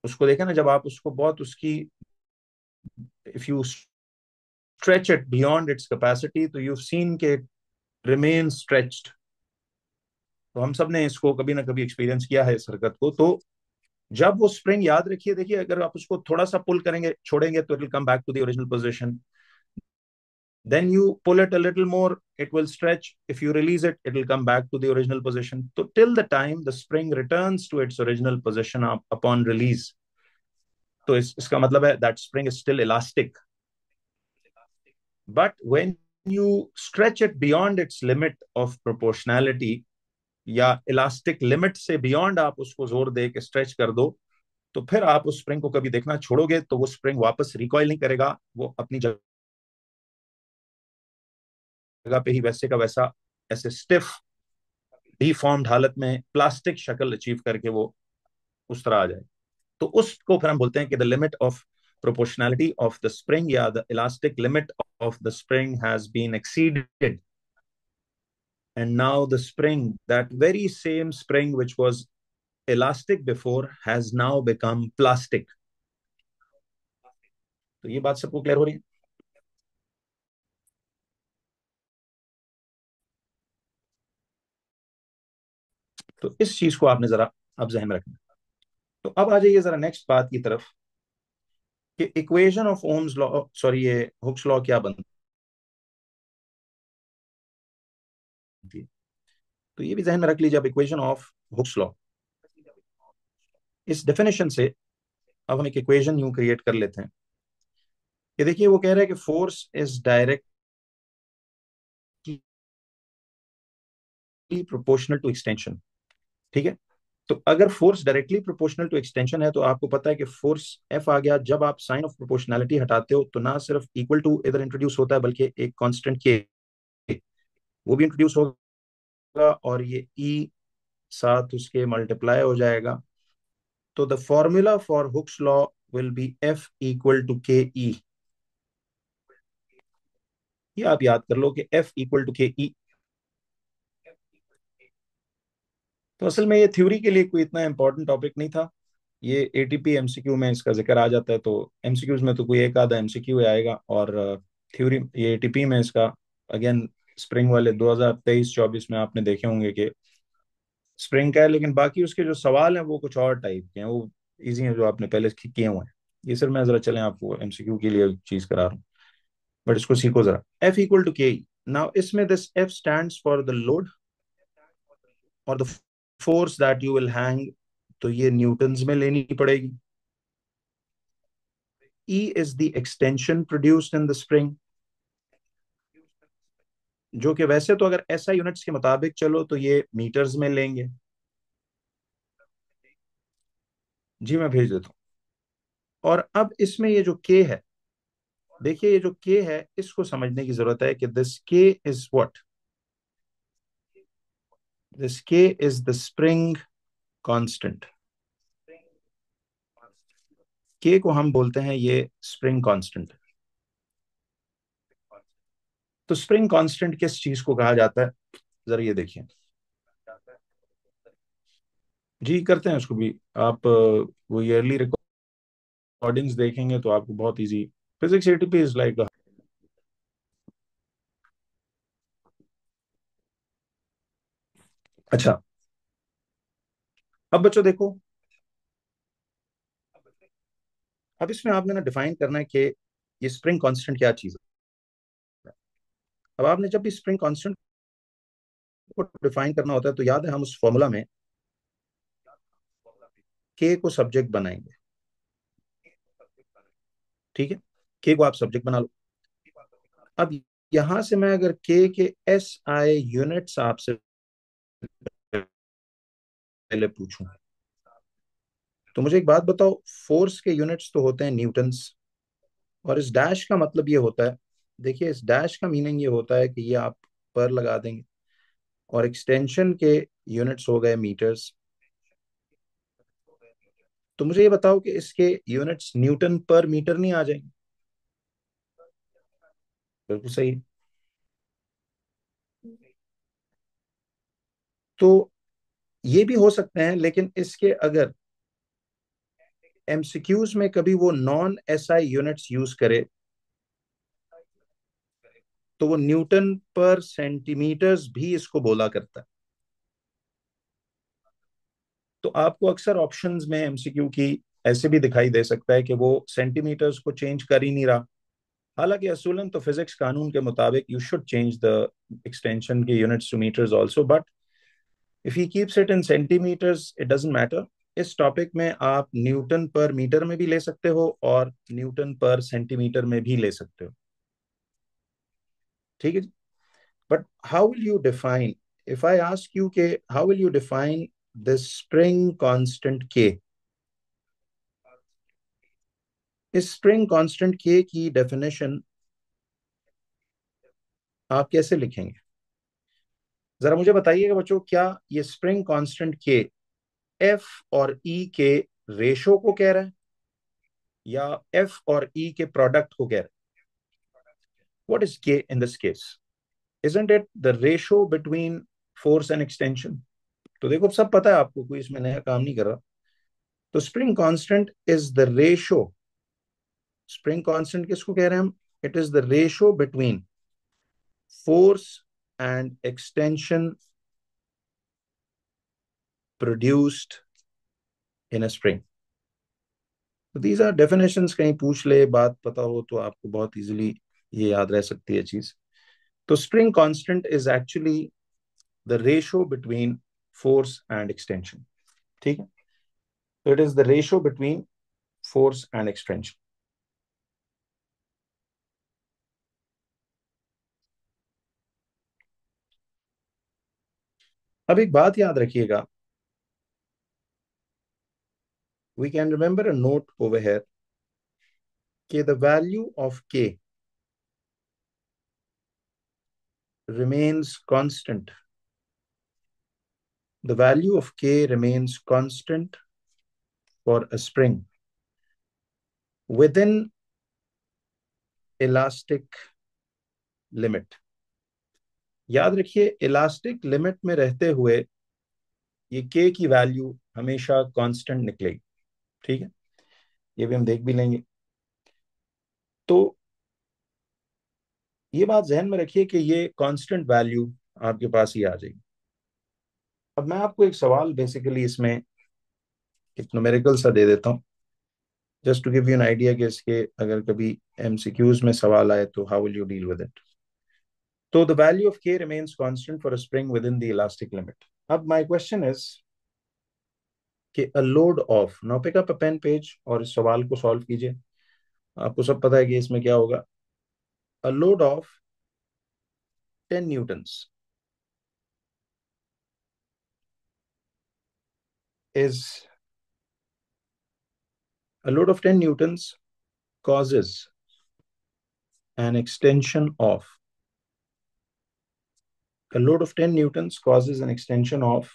उसको देखा ना, जब आप उसको बहुत उसकी, if you stretch it beyond its capacity, तो you've seen कि it remains stretched। तो हम सब ने इसको कभी ना कभी एक्सपीरियंस किया है इस हरकत को। तो जब वो स्प्रिंग, याद रखिए, देखिए, अगर आप उसको थोड़ा सा पुल करेंगे, छोड़ेंगे, तो it will come back to the original position. Then you pull it a little more, it will stretch. If you release it, it will come back to the original position. So till the time the spring returns to its original position upon release, तो इसका मतलब है that spring is still elastic. But when you stretch it beyond its limit of proportionality, या elastic limit से beyond आप उसको जोर दे के स्ट्रेच कर दो, तो फिर आप उस स्प्रिंग को कभी देखना छोड़ोगे तो वो स्प्रिंग वापस रिकॉइल नहीं करेगा, वो अपनी जगह पे ही वैसे का वैसा ऐसे स्टिफ डिफॉर्म्ड हालत में प्लास्टिक शक्ल अचीव करके वो उस तरह आ जाए। तो उसको फिर हम बोलते हैं कि the limit of proportionality of the spring, या the elastic limit of the spring has been exceeded, and now the spring, that very same spring which was elastic before, has now become plastic. तो ये बात सबको clear हो रही है? तो इस चीज को आपने जरा अब जहन में रखना। तो अब आ जाइए जरा नेक्स्ट बात की तरफ कि equation of Ohm's law, sorry ये हुक्स लॉ क्या बनती है। तो ये भी जहन में रख लीजिए। अब इक्वेशन ऑफ हुक्स लॉ, इस डेफिनेशन से अब हम एक इक्वेशन यूं क्रिएट कर लेते हैं कि देखिए वो कह रहा है कि force is directly proportional to extension. ठीक है। तो अगर force directly proportional to extension है तो आपको पता है कि फोर्स एफ आ गया। जब आप साइन ऑफ प्रोपोर्शनैलिटी हटाते हो तो ना सिर्फ इक्वल टू इधर इंट्रोड्यूस होता है बल्कि एक कांस्टेंट के वो भी इंट्रोड्यूस होगा, और ये ई साथ उसके मल्टीप्लाई हो जाएगा। तो the formula for Hooke's law will be F equal to K E. ये आप याद कर लो कि एफ इक्वल टू के ई। तो असल में ये थ्योरी के लिए कोई इतना इंपॉर्टेंट टॉपिक नहीं था। ये एटीपी एमसीक्यू में इसका जिक्र आ जाता है, तो एमसीक्यूज में तो कोई एक आधा एमसीक्यू आएगा, और थ्योरी ये एटीपी में इसका अगेन स्प्रिंग वाले 2023-24 में आपने देखे होंगे कि स्प्रिंग का है। लेकिन बाकी उसके जो सवाल हैं वो कुछ और टाइप के हैं, वो इजी हैं जो आपने पहले किए हुए हैं। ये सिर्फ मैं जरा चलें आपको एमसीक्यू के लिए चीज करा रहा हूँ, बट इसको सीखो जरा। F equal to K. Now इसमें this F stands for the load और the force that you will hang, तो ये न्यूटन्स में लेनी पड़ेगी। E is the extension produced in the spring, जो कि वैसे तो अगर एसआई यूनिट्स के मुताबिक चलो तो ये मीटर्स में लेंगे। जी मैं भेज देता हूँ। और अब इसमें ये जो के है, देखिए ये जो के है इसको समझने की जरूरत है कि दिस के इज व्हाट। दिस के इज द स्प्रिंग कांस्टेंट। के को हम बोलते हैं ये स्प्रिंग कांस्टेंट। तो स्प्रिंग कांस्टेंट किस चीज को कहा जाता है, जरा ये देखिए। जी करते हैं उसको भी। आप वो ईयरली रिकॉर्डिंग्स देखेंगे तो आपको बहुत easy. Physics ATP is like. अच्छा, अब बच्चों देखो, अब इसमें आपने ना डिफाइन करना है कि ये स्प्रिंग कांस्टेंट क्या चीज है। अब आपने जब भी स्प्रिंग कांस्टेंट को डिफाइन करना होता है तो याद है हम उस फॉर्मूला में के को सब्जेक्ट बनाएंगे। ठीक है, के को आप सब्जेक्ट बना लो। अब यहां से मैं अगर के एस आई यूनिट्स आपसे पहले पूछूं तो मुझे एक बात बताओ, फोर्स के यूनिट्स तो होते हैं न्यूटन्स, और इस डैश का मतलब ये होता है, देखिए इस डैश का मीनिंग ये होता है कि ये आप पर लगा देंगे, और एक्सटेंशन के यूनिट्स हो गए मीटर्स। तो मुझे ये बताओ कि इसके यूनिट्स न्यूटन पर मीटर नहीं आ जाएंगे? बिल्कुल सही। तो ये भी हो सकते हैं, लेकिन इसके अगर एमसीक्यूज में कभी वो नॉन एसआई यूनिट्स यूज करे तो वो न्यूटन पर सेंटीमीटर्स भी इसको बोला करता है। तो आपको अक्सर ऑप्शंस में एमसीक्यू की ऐसे भी दिखाई दे सकता है कि वो सेंटीमीटर्स को चेंज कर ही नहीं रहा। हालांकि असूलन तो फिजिक्स कानून के मुताबिक you should change the extension के units to metres also, but if he keeps it in centimetres it doesn't matter. इस टॉपिक में आप न्यूटन पर मीटर में भी ले सकते हो और न्यूटन पर सेंटीमीटर में भी ले सकते हो। ठीक है जी। But how will you define if I ask you के how will you define this spring constant K, इस स्प्रिंग कांस्टेंट K की डेफिनेशन आप कैसे लिखेंगे? जरा मुझे बताइएगा बच्चों, क्या ये स्प्रिंग कांस्टेंट K F और E के रेशो को कह रहा है या F और E के प्रोडक्ट को कह रहा है? What is K in this case? Isn't it the ratio between force and extension? तो देखो, सब पता है आपको, कोई इसमें नया काम नहीं कर रहा। तो spring constant is the ratio, spring constant किसको कह रहे हैं हम? It is the ratio between force and extension produced in a spring. तो दीज आर डेफिनेशंस, कहीं पूछ ले, बात पता हो तो आपको बहुत इजीली ये याद रह सकती है चीज। तो spring constant is actually the ratio between force and extension. ठीक है, तो it is the ratio between force and extension. अब एक बात याद रखिएगा, we can remember a note over here कि the value of K remains constant. The value of K remains constant for a spring within elastic limit. याद रखिए, elastic limit में रहते हुए ये K की वैल्यू हमेशा कांस्टेंट निकलेगी। ठीक है, ये भी हम देख भी लेंगे। तो ये बात जहन में रखिए कि ये कांस्टेंट वैल्यू आपके पास ही आ जाएगी। अब मैं आपको एक सवाल बेसिकली इसमें एक न्यूमेरिकल सा दे देता हूँ, just to give you an idea कि इसके अगर कभी एमसीक्यूज में सवाल आए तो how will you deal with it. तो the value of K remains constant for a spring within the elastic limit. अब माय क्वेश्चन इज कि a load of, now pick up a pen page और इस सवाल को solve कीजिए। आपको सब पता है कि इसमें क्या होगा। अ load of 10 Newton's is a load of 10 newtons causes an extension of a load of 10 newtons causes an extension of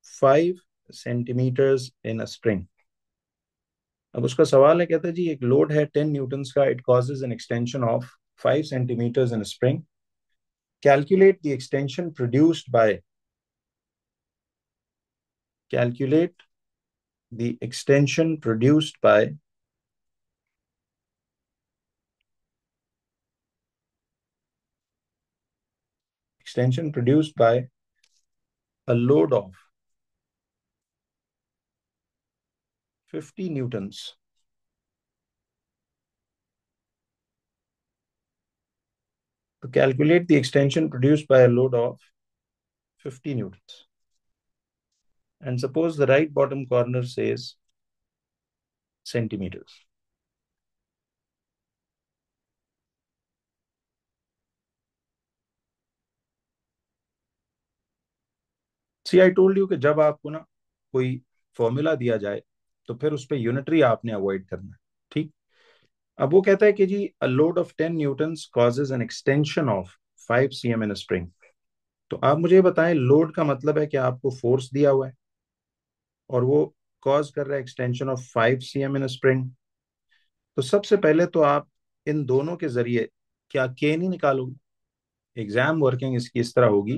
5 centimeters in a spring. अब उसका सवाल है, कहता है जी एक लोड है 10 न्यूटन्स का, it causes an extension of 5 centimetres in spring. Calculate the extension produced by calculate the extension produced by extension produced by a load of 50 newtons. To calculate the extension produced by a load of 50 newtons. And suppose the right bottom corner says centimeters. See, I told you कि जब आपको ना कोई formula दिया जाए तो फिर उस पर यूनिटरी आपने अवॉइड करना है। ठीक, अब वो कहता है कि जी a load of 10 newtons causes an extension of 5 cm in spring. तो आप मुझे बताएं, लोड का मतलब है कि आपको फोर्स दिया हुआ है और वो कॉज कर रहा है extension of 5 cm in spring. तो सबसे पहले तो आप इन दोनों के जरिए क्या के नहीं निकालोगे? एग्जाम वर्किंग इसकी इस तरह होगी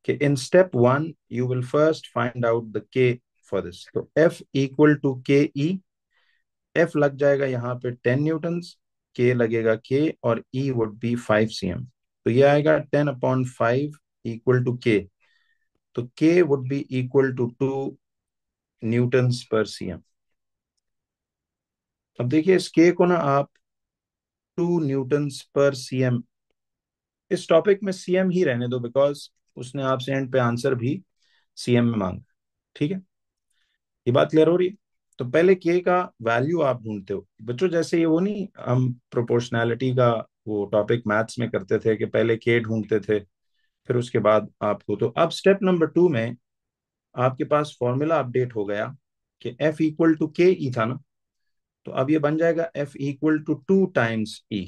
कि in step 1 you will first find out the के फॉर दिस। तो F equal to K E, F लग जाएगा यहाँ पे 10 न्यूटन्स, के लगेगा के और E वुड बी 5 cm। तो ये आएगा 10/5 इक्वल टू के। तो K would be equal to 2 newtons per cm। अब देखिए इस के को ना आप 2 न्यूटन्स पर cm, इस टॉपिक में cm ही रहने दो बिकॉज उसने आपसे एंड पे आंसर भी cm में मांगा। ठीक है, ये बात क्लियर हो रही है? तो पहले के का वैल्यू आप ढूंढते हो बच्चों, जैसे ये वो नहीं, हम प्रोपोर्शनैलिटी का वो टॉपिक मैथ्स में करते थे कि पहले के ढूंढते थे, फिर उसके बाद आपको, तो अब स्टेप नंबर 2 में आपके पास फॉर्मूला अपडेट हो गया कि F इक्वल टू के ई था ना, तो अब ये बन जाएगा F equal to 2 times E,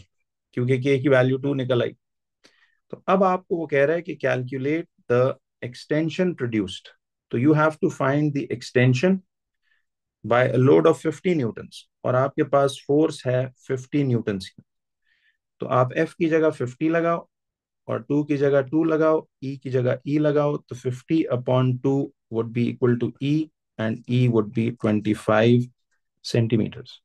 क्योंकि के की वैल्यू 2 निकल आई। तो अब आपको वो कह रहा है कि कैलकुलेट द एक्सटेंशन प्रोड्यूस्ड, तो you have to find the extension by a load of 50 newtons, और आपके पास फोर्स है 50 न्यूटन्स की। तो आप F की जगह 50 लगाओ, और 2 की जगह 2 लगाओ, E की जगह E लगाओ, तो 50/2 would be equal to E, and E would be 25 centimetres.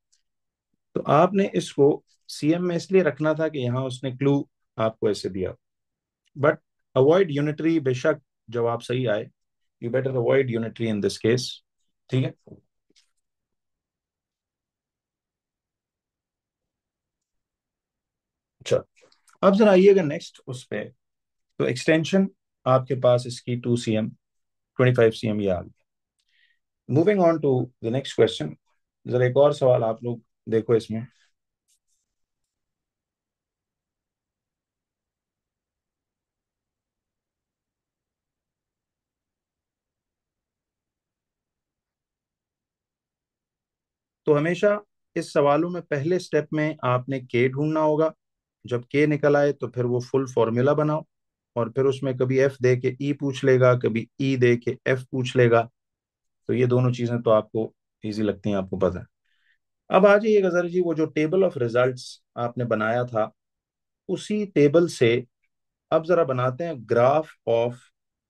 तो आपने इसको सीएम में इसलिए रखना था कि यहाँ उसने क्लू आपको ऐसे दिया, बट अवॉइड यूनिटरी, बेशक जवाब सही आए, you better avoid unitary in this case. ठीक है, अच्छा, अब जरा आइएगा नेक्स्ट उस पे। तो एक्सटेंशन आपके पास इसकी 2 cm, 25 cm ये आ गई। Moving on to the next question, जरा एक और सवाल आप लोग देखो इसमें। तो हमेशा इस सवालों में पहले स्टेप में आपने के ढूंढना होगा। जब के निकल आए तो फिर वो फुल फॉर्मूला बनाओ, और फिर उसमें कभी एफ दे के ई पूछ लेगा, कभी ई दे के एफ पूछ लेगा। तो ये दोनों चीजें तो आपको इजी लगती हैं, आपको पता है। अब आ जाइए गजर जी, वो जो टेबल ऑफ रिजल्ट्स आपने बनाया था, उसी टेबल से अब जरा बनाते हैं graph of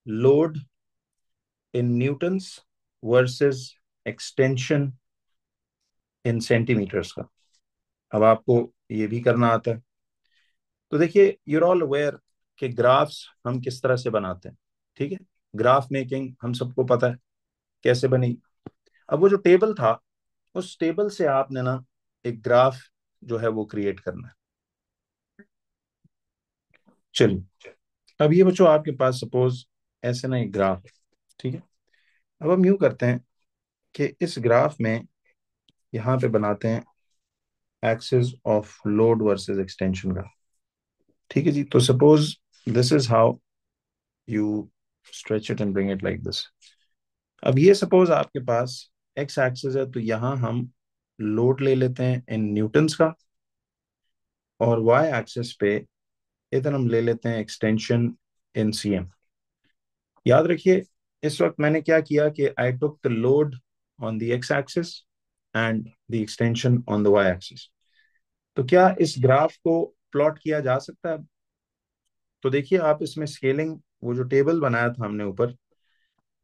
load in newtons versus extension in centimetres का। अब आपको ये भी करना आता है। तो देखिए, यूर ऑल अवेयर कि ग्राफ्स हम किस तरह से बनाते हैं। ठीक है, ग्राफ मेकिंग हम सबको पता है कैसे बनी। अब वो जो टेबल था, उस टेबल से आपने ना एक ग्राफ जो है वो क्रिएट करना है। चलिए, अब ये बच्चों आपके पास सपोज ऐसे ना एक ग्राफ है। ठीक है, अब हम यूं करते हैं कि इस ग्राफ में यहाँ पे बनाते हैं axis of load versus extension का। ठीक है जी, तो suppose this is how you stretch it and bring it like this. अब ये सपोज आपके पास एक्स एक्सिस है, तो यहाँ हम लोड ले लेते हैं इन न्यूटन्स का, और वाई एक्सिस पे इधर हम ले लेते हैं एक्सटेंशन इन सीएम। याद रखिए, इस वक्त मैंने क्या किया कि I took the load on the X axis and the extension on the Y axis. तो क्या इस ग्राफ को प्लॉट किया जा सकता है? तो देखिए, आप इसमें स्केलिंग, वो जो टेबल बनाया था हमने ऊपर,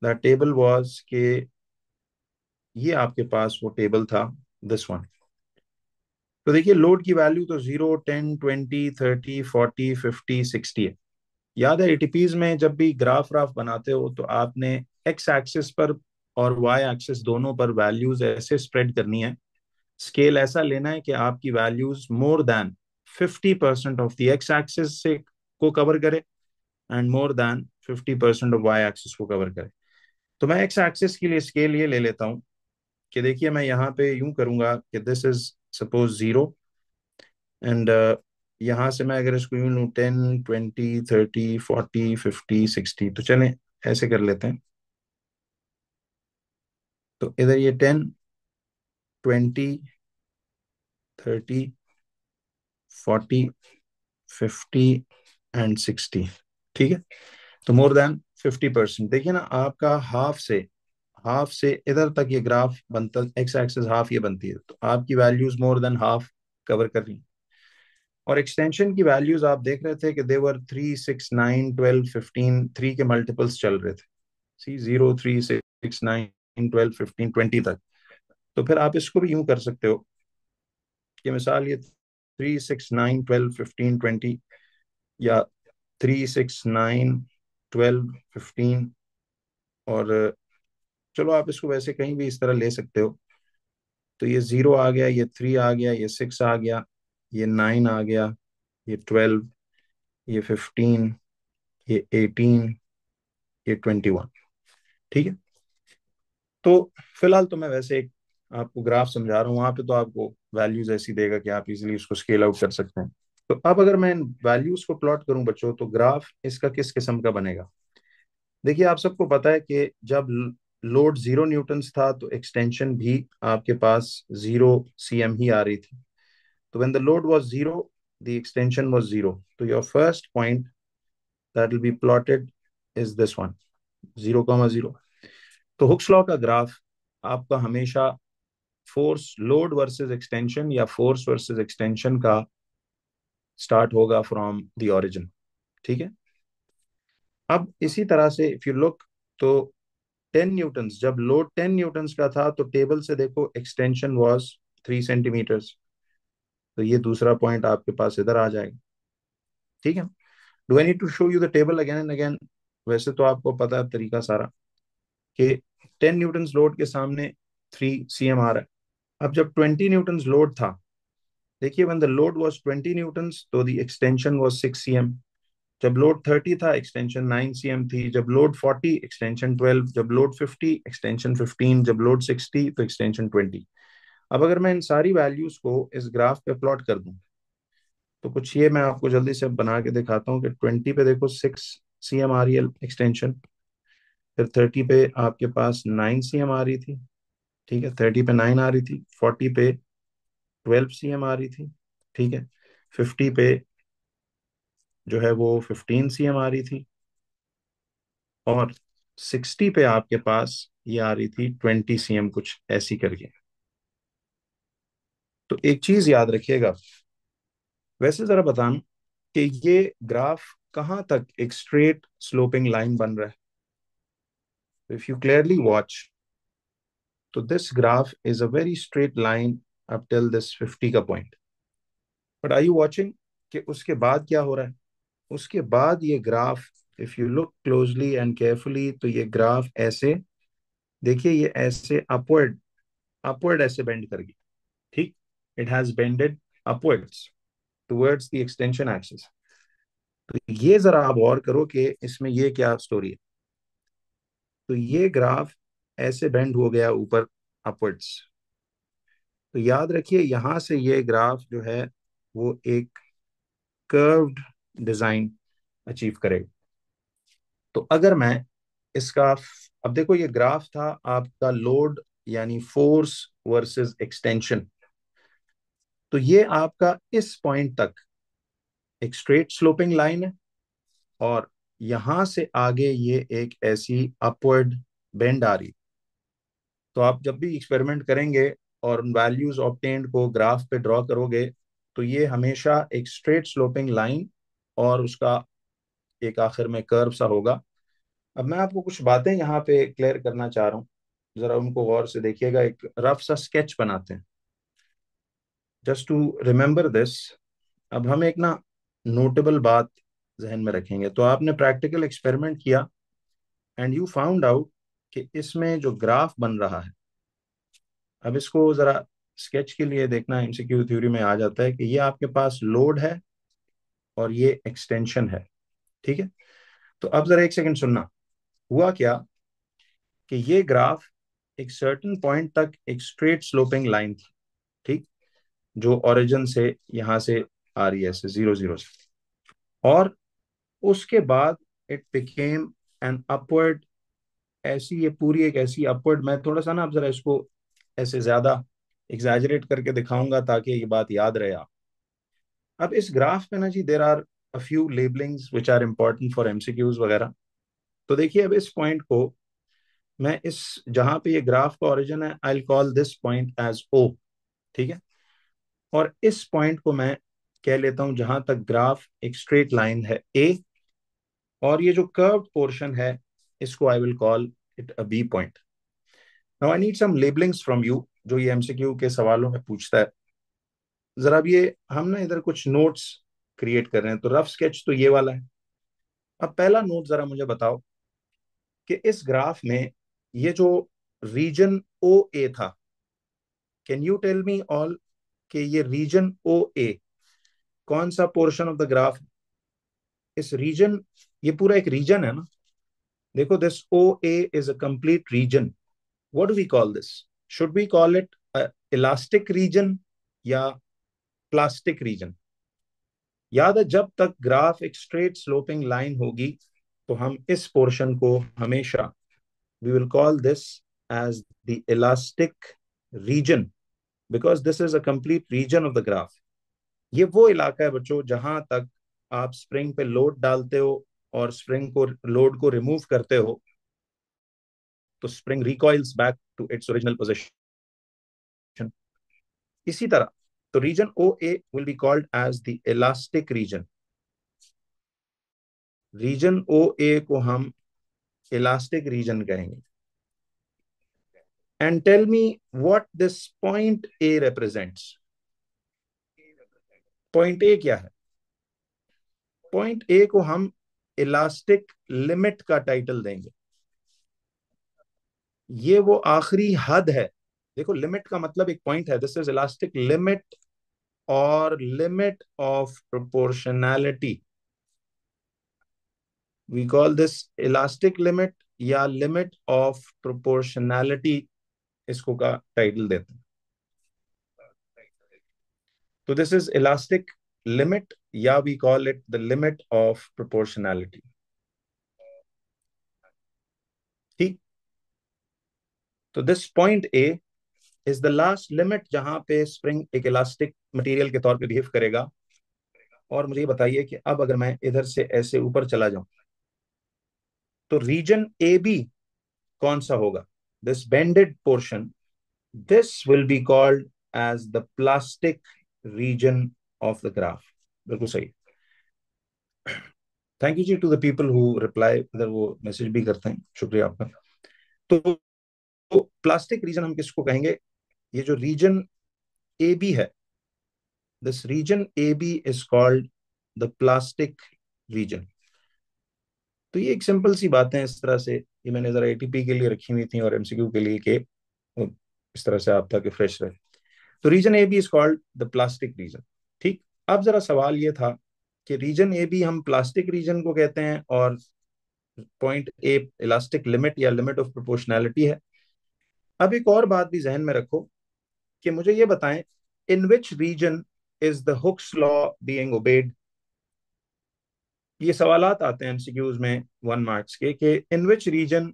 द टेबल वाज के, ये आपके पास वो टेबल था, दिस वन। तो देखिए, लोड की वैल्यू तो 0, 10, 20, 30, 40, 50, 60 है। याद है एटीपीज में जब भी ग्राफ व्राफ बनाते हो तो आपने एक्स एक्सिस पर और वाई एक्सिस दोनों पर वैल्यूज ऐसे स्प्रेड करनी है, स्केल ऐसा लेना है कि आपकी values more than 50% of the X axis से को कवर करे, and more than 50% of Y axis को कवर करे। तो मैं एक्स एक्सिस के लिए स्केल ये ले लेता हूँ कि देखिए, मैं यहाँ पे यूं करूंगा कि दिस इज सपोज 0, एंड यहाँ से मैं अगर इसको यूं लूँ 10, 20, 30, 40, 50, 60, तो चलें ऐसे कर लेते हैं। तो इधर ये 10, 20, 30, 40, 50 एंड 60। ठीक है, तो मोर देन 50%। देखिए ना, आपका हाफ से इधर तक ये ग्राफ बनता, एक्स एक्सिस हाफ ये बनती है, तो आपकी values more than half cover कर रही हैं। और एक्सटेंशन की वैल्यूज आप देख रहे थे कि देवर 3, 6, 9, 12, 15, 3 के मल्टीपल्स चल रहे थे। सी 0, 3, 6, 9, 12, 15, 20 तक। तो फिर आप इसको भी यूं कर सकते हो कि मिसाल ये 3, 6, 9, 12, 15, 20, या 3, 6, 9, 12, 15, और चलो आप इसको वैसे कहीं भी इस तरह ले सकते हो। तो ये 0 आ गया, ये 3 आ गया, ये 6 आ गया, ये 9 आ गया, ये 12, ये 15, ये 18, ये 21। ठीक है, तो फिलहाल तो मैं वैसे एक आपको ग्राफ समझा रहा हूँ, वहां पे तो आपको वैल्यूज ऐसी देगा कि आप इजीली उसको स्केल आउट कर सकते हैं। तो अब अगर मैं इन वैल्यूज को प्लॉट करूं बच्चों, तो ग्राफ इसका किस किस्म का बनेगा? देखिए, आप सबको पता है कि जब लोड 0 न्यूटन्स था तो एक्सटेंशन भी आपके पास 0 cm ही आ रही थी। तो when the load was 0, the extension was 0। तो your first point that will be plotted is this one, 0,0। तो हुक्स लॉ का ग्राफ आपका हमेशा फोर्स लोड वर्सेस एक्सटेंशन या फोर्स वर्सेस एक्सटेंशन का स्टार्ट होगा फ्रॉम द ओरिजिन। ठीक है। अब इसी तरह से इफ यू लुक, तो 10 न्यूटन्स, जब लोड 10 न्यूटन्स का था तो टेबल से देखो एक्सटेंशन वाज 3 सेंटीमीटर्स। तो ये दूसरा पॉइंट आपके पास इधर आ जाएगा। ठीक है। Do I need to show you the table again and again? वैसे तो आपको पता है तरीका सारा, कि 10 न्यूटन्स लोड के सामने 3 cm आ रहा है। अब जब 20 न्यूटन्स लोड था, देखिए when the load was 20 Newton's तो द एक्सटेंशन वाज 6 cm। जब लोड 30 था एक्सटेंशन 9 cm थी। जब लोड 40 एक्सटेंशन 12। जब लोड 50 एक्सटेंशन 15। जब लोड 60 तो एक्सटेंशन 20। अब अगर मैं इन सारी वैल्यूज को इस ग्राफ पे प्लॉट कर दूं, तो कुछ ये मैं आपको जल्दी से बना के दिखाता हूँ कि 20 पे देखो 6 cm आ रही है एक्सटेंशन। फिर 30 पे आपके पास 9 cm आ रही थी। ठीक है, 30 पे 9 आ रही थी। 40 पे 12 cm आ रही थी। ठीक है। 50 पे जो है वो 15 cm आ रही थी। और 60 पे आपके पास ये आ रही थी 20 cm, कुछ ऐसी करके। तो एक चीज याद रखिएगा, वैसे जरा बताना कि ये ग्राफ कहाँ तक एक स्ट्रेट स्लोपिंग लाइन बन रहा है। इफ यू क्लियरली वॉच, तो this graph is a very straight line up till this 50 का point. But are you watching कि उसके बाद क्या हो रहा है? उसके बाद ये graph, if you look closely and carefully, तो ये ग्राफ ऐसे, देखिए ये ऐसे अपवर्ड अपवर्ड ऐसे बेंड कर गई। ठीक, it has bended upwards towards the extension axis. तो ये जरा आप गौर करो कि इसमें ये क्या स्टोरी है। तो ये ग्राफ ऐसे बेंड हो गया ऊपर अपवर्ड्स। तो याद रखिए यहां से ये ग्राफ जो है वो एक कर्व्ड डिजाइन अचीव करेगा। तो अगर मैं इसका, अब देखो ये ग्राफ था आपका लोड यानी फोर्स वर्सेस एक्सटेंशन। तो ये आपका इस पॉइंट तक एक स्ट्रेट स्लोपिंग लाइन है, और यहां से आगे ये एक ऐसी अपवर्ड बेंड आ रही। तो आप जब भी एक्सपेरिमेंट करेंगे और उन वैल्यूज ऑब्टेन्ड को ग्राफ पे ड्रॉ करोगे, तो ये हमेशा एक स्ट्रेट स्लोपिंग लाइन और उसका एक आखिर में कर्व सा होगा। अब मैं आपको कुछ बातें यहाँ पे क्लियर करना चाह रहा हूँ, जरा उनको गौर से देखिएगा। एक रफ सा स्केच बनाते हैं जस्ट टू रिमेम्बर दिस। अब हम एक ना नोटेबल बात जहन में रखेंगे। तो आपने प्रैक्टिकल एक्सपेरिमेंट किया एंड यू फाउंड आउट कि इसमें जो ग्राफ बन रहा है, अब इसको जरा स्केच के लिए देखना, एमसीक्यू थ्योरी में आ जाता है कि ये आपके पास लोड है और ये एक्सटेंशन है। ठीक है। तो अब जरा एक सेकंड सुनना। हुआ क्या कि ये ग्राफ एक सर्टेन पॉइंट तक एक स्ट्रेट स्लोपिंग लाइन थी। ठीक, जो ओरिजिन से यहां से आ रही है ऐसे 0 0 से। और उसके बाद इट बिकेम एन अपवर्ड, ऐसी ये पूरी एक ऐसी अपवर्ड। मैं थोड़ा सा ना अब जरा इसको ऐसे ज्यादा एग्जैजरेट करके दिखाऊंगा ताकि ये बात याद रहे आप। अब इस ग्राफ पे ना जी there are a few labellings which are important for MCQs वगैरह। तो देखिए अब इस पॉइंट को मैं इस, जहां पे ये ग्राफ का ओरिजिन है, I call this point as O. ठीक है। और इस पॉइंट को मैं कह लेता हूं जहां तक ग्राफ एक स्ट्रेट लाइन है, ए। और ये जो कर्व्ड पोर्शन है, इसको I will call it a B point. Now I need some labellings from you, जो ये एमसीक्यू के सवालों में पूछता है। जरा अब ये हम ना इधर कुछ नोट्स क्रिएट कर रहे हैं। तो रफ स्केच तो ये वाला है। अब पहला नोट जरा मुझे बताओ कि इस ग्राफ में ये जो रीजन ओ ए था, can you tell me all कि ये रीजन ओ ए कौन सा पोर्शन ऑफ द ग्राफ? इस रीजन, ये पूरा एक रीजन है ना। देखो this O A is a complete region. What do we call this? Should we call it elastic region या प्लास्टिक रीजन? याद है, जब तक ग्राफ एक स्ट्रेट स्लोपिंग लाइन होगी तो हम इस पोर्शन को हमेशा, we will call this as the elastic region, because this is a complete region of the graph. ये वो इलाका है बच्चों जहां तक आप स्प्रिंग पे लोड डालते हो और स्प्रिंग को, लोड को रिमूव करते हो तो spring recoils back to its original position. इसी तरह तो region O A will be called as the elastic region. Region O A को हम इलास्टिक रीजन कहेंगे। And tell me what this point A represents. Point A क्या है? Point A को हम इलास्टिक लिमिट का टाइटल देंगे। ये वो आखिरी हद है। देखो, लिमिट का मतलब एक पॉइंट है, दिस इज इलास्टिक लिमिट और limit of proportionality. We call this elastic limit या लिमिट ऑफ प्रोपोर्शनैलिटी, इसको का टाइटल देते हैं। तो दिस इज इलास्टिक लिमिट या we call it the limit of proportionality. ठीक। तो this point A is the last limit जहां पे स्प्रिंग एक इलास्टिक मटेरियल के तौर पे बिहेव करेगा। और मुझे बताइए कि अब अगर मैं इधर से ऐसे ऊपर चला जाऊं तो रीजन ए बी कौन सा होगा? This bended portion, this will be called as the plastic region of the graph. बिल्कुल सही। थैंक यू जी to the people who reply, इधर वो मैसेज भी करते हैं, शुक्रिया आपका। तो प्लास्टिक रीजन हम किसको कहेंगे? ये जो रीजन ए बी है, this region A B is called the plastic region. तो ये एक सिंपल सी बात है, इस तरह से ये मैंने जरा एटीपी के लिए रखी हुई थी और एमसीक्यू के लिए के इस तरह से आप ताकि फ्रेश रहे। तो region A B is called the plastic region. ठीक। अब जरा सवाल ये था कि रीजन ए बी हम प्लास्टिक रीजन को कहते हैं और पॉइंट ए इलास्टिक लिमिट या लिमिट ऑफ प्रोपोर्शनैलिटी है। अब एक और बात भी जहन में रखो कि मुझे ये बताएं, in which region is the Hooke's law being obeyed. ये सवालात आते हैं एमसीक्यूज में 1 मार्क्स के कि in which region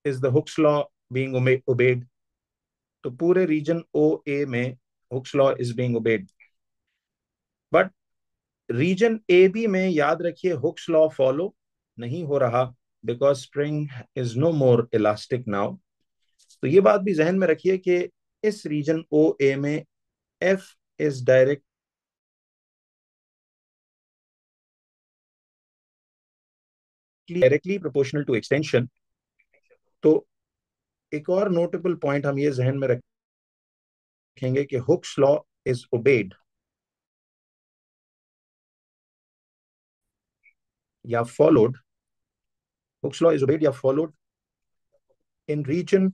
is the Hooke's law being obeyed. तो पूरे रीजन ओ ए में Hooke's law is being obeyed, but region A B में याद रखिए हुक्स लॉ फॉलो नहीं हो रहा, because spring is no more elastic now. तो ये बात भी जहन में रखिए कि इस रीजन ओ ए में F is directly proportional to extension. तो एक और नोटेबल पॉइंट हम ये जहन में रखेंगे कि हुक्स लॉ इज ओबेड या followed, Hooke's law is obeyed या followed in region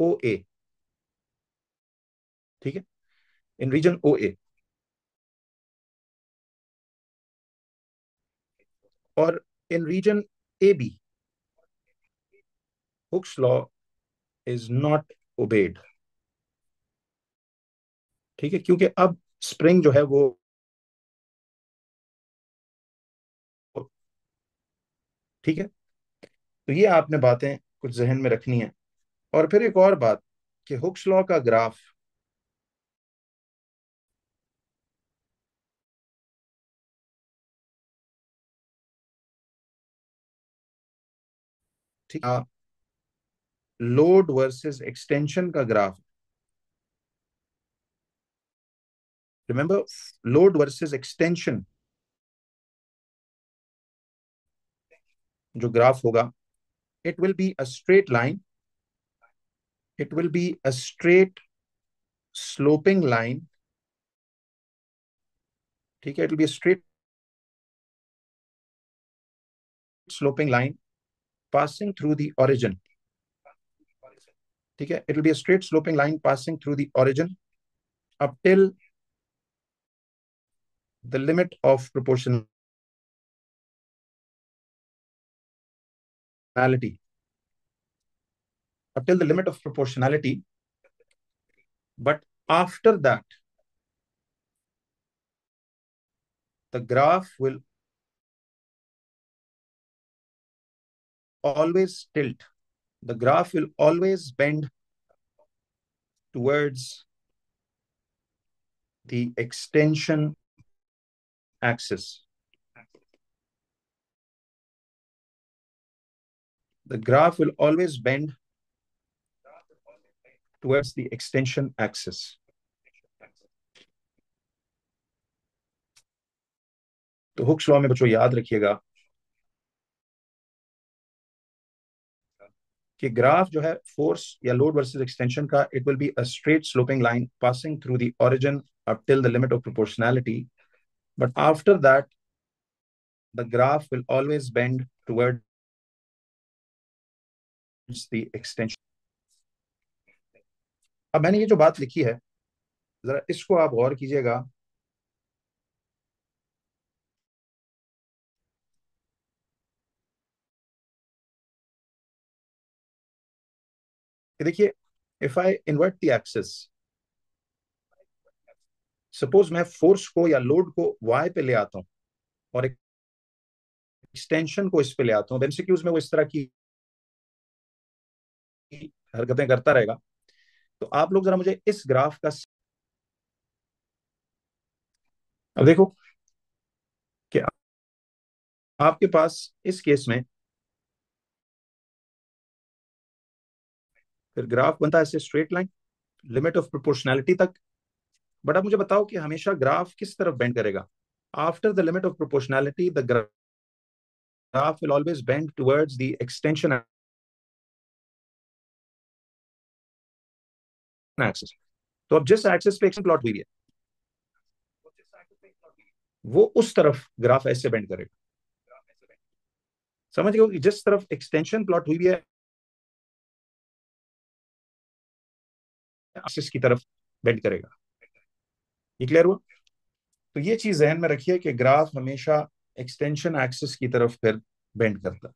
O A. ठीक है, इन रीजन ओ ए। और in region A B Hooke's law is not obeyed. ठीक है, क्योंकि अब स्प्रिंग जो है वो, ठीक है, तो ये आपने बातें कुछ जहन में रखनी है। और फिर एक और बात कि हुक्स लॉ का ग्राफ, ठीक, लोड वर्सेस एक्सटेंशन का graph. Remember, load versus extension जो ग्राफ होगा, it will be a straight line, it will be a straight sloping line. ठीक है, it will be straight sloping line passing through the origin. ठीक है, it will be a straight sloping line passing through the origin up till the limit of proportionality, up till the limit of proportionality. But after that the graph will always tilt. The graph will always bend towards the extension axis. The graph will always bend towards the extension axis. तो Hooke's law में बच्चों याद रखिएगा कि graph जो है force या load versus extension का, it will be a straight sloping line passing through the origin up till the limit of proportionality, but after that the graph will always bend towards the extension. अब मैंने ये जो बात लिखी है, जरा इसको आप गौर कीजिएगा कि देखिए, if I invert the axis, suppose मैं फोर्स को या लोड को y पे ले आता हूं और एक्सटेंशन को इस पे ले आता हूं, एमसीक्यूज में वो इस तरह की हरकतें करता रहेगा। तो आप लोग जरा मुझे इस ग्राफ का, अब देखो कि आपके पास इस केस में फिर ग्राफ बनता है ऐसे straight line limit of proportionality तक। बट अब मुझे बताओ कि हमेशा ग्राफ किस तरफ बेंड करेगा? After the limit of proportionality the graph will always bend towards the extension axis. तो अब जिस एक्सिस पे एक्शन प्लॉट हुई है वो उस तरफ ग्राफ ऐसे बेंड करेगा। समझ गए कि जिस तरफ एक्सटेंशन प्लॉट हुई है एक्सिस की तरफ बेंड करेगा। ये क्लियर हुआ? तो ये चीज ध्यान में रखिए कि ग्राफ हमेशा एक्सटेंशन एक्सिस की तरफ फिर बेंड करता है।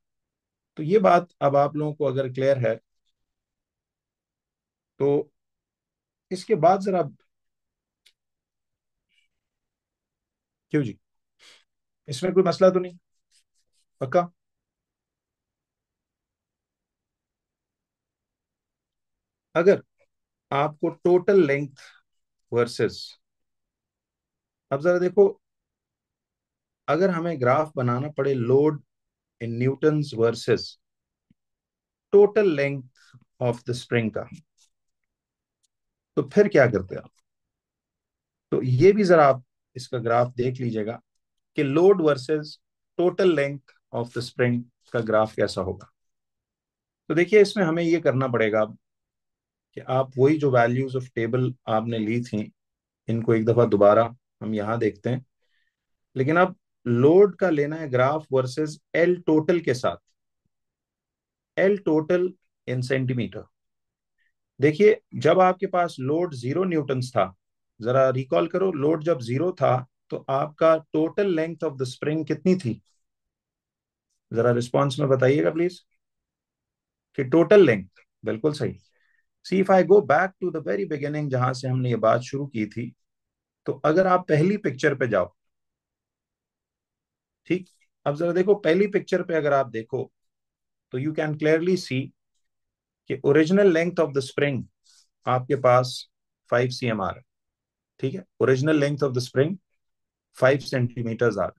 तो ये बात अब आप लोगों को अगर क्लियर है तो इसके बाद जरा, क्यों जी, इसमें कोई मसला तो नहीं? पक्का? अगर आपको टोटल लेंथ वर्सेस, अब जरा देखो, अगर हमें ग्राफ बनाना पड़े load in newtons versus total length of the spring का, तो फिर क्या करते हैं आप? तो ये भी जरा आप इसका ग्राफ देख लीजिएगा कि load versus total length of the spring का ग्राफ कैसा होगा। तो देखिए, इसमें हमें ये करना पड़ेगा कि आप वही जो वैल्यूज ऑफ टेबल आपने ली थी इनको एक दफा दोबारा हम यहां देखते हैं, लेकिन अब लोड का लेना है ग्राफ वर्सेस एल टोटल के साथ। एल टोटल इन सेंटीमीटर। देखिए, जब आपके पास लोड 0 न्यूटन्स था, जरा रिकॉल करो, लोड जब 0 था तो आपका total length of the spring कितनी थी? जरा रिस्पॉन्स में बताइएगा प्लीज कि टोटल लेंथ। बिल्कुल सही। See if I go back to the very beginning जहां से हमने ये बात शुरू की थी, तो अगर आप पहली पिक्चर पे जाओ, ठीक, अब जरा देखो पहली पिक्चर पे अगर आप देखो तो यू कैन क्लियरली सी कि original length of the spring आपके पास 5 cm आ रहा है। ठीक है, original length of the spring 5 centimetre आ रहा है।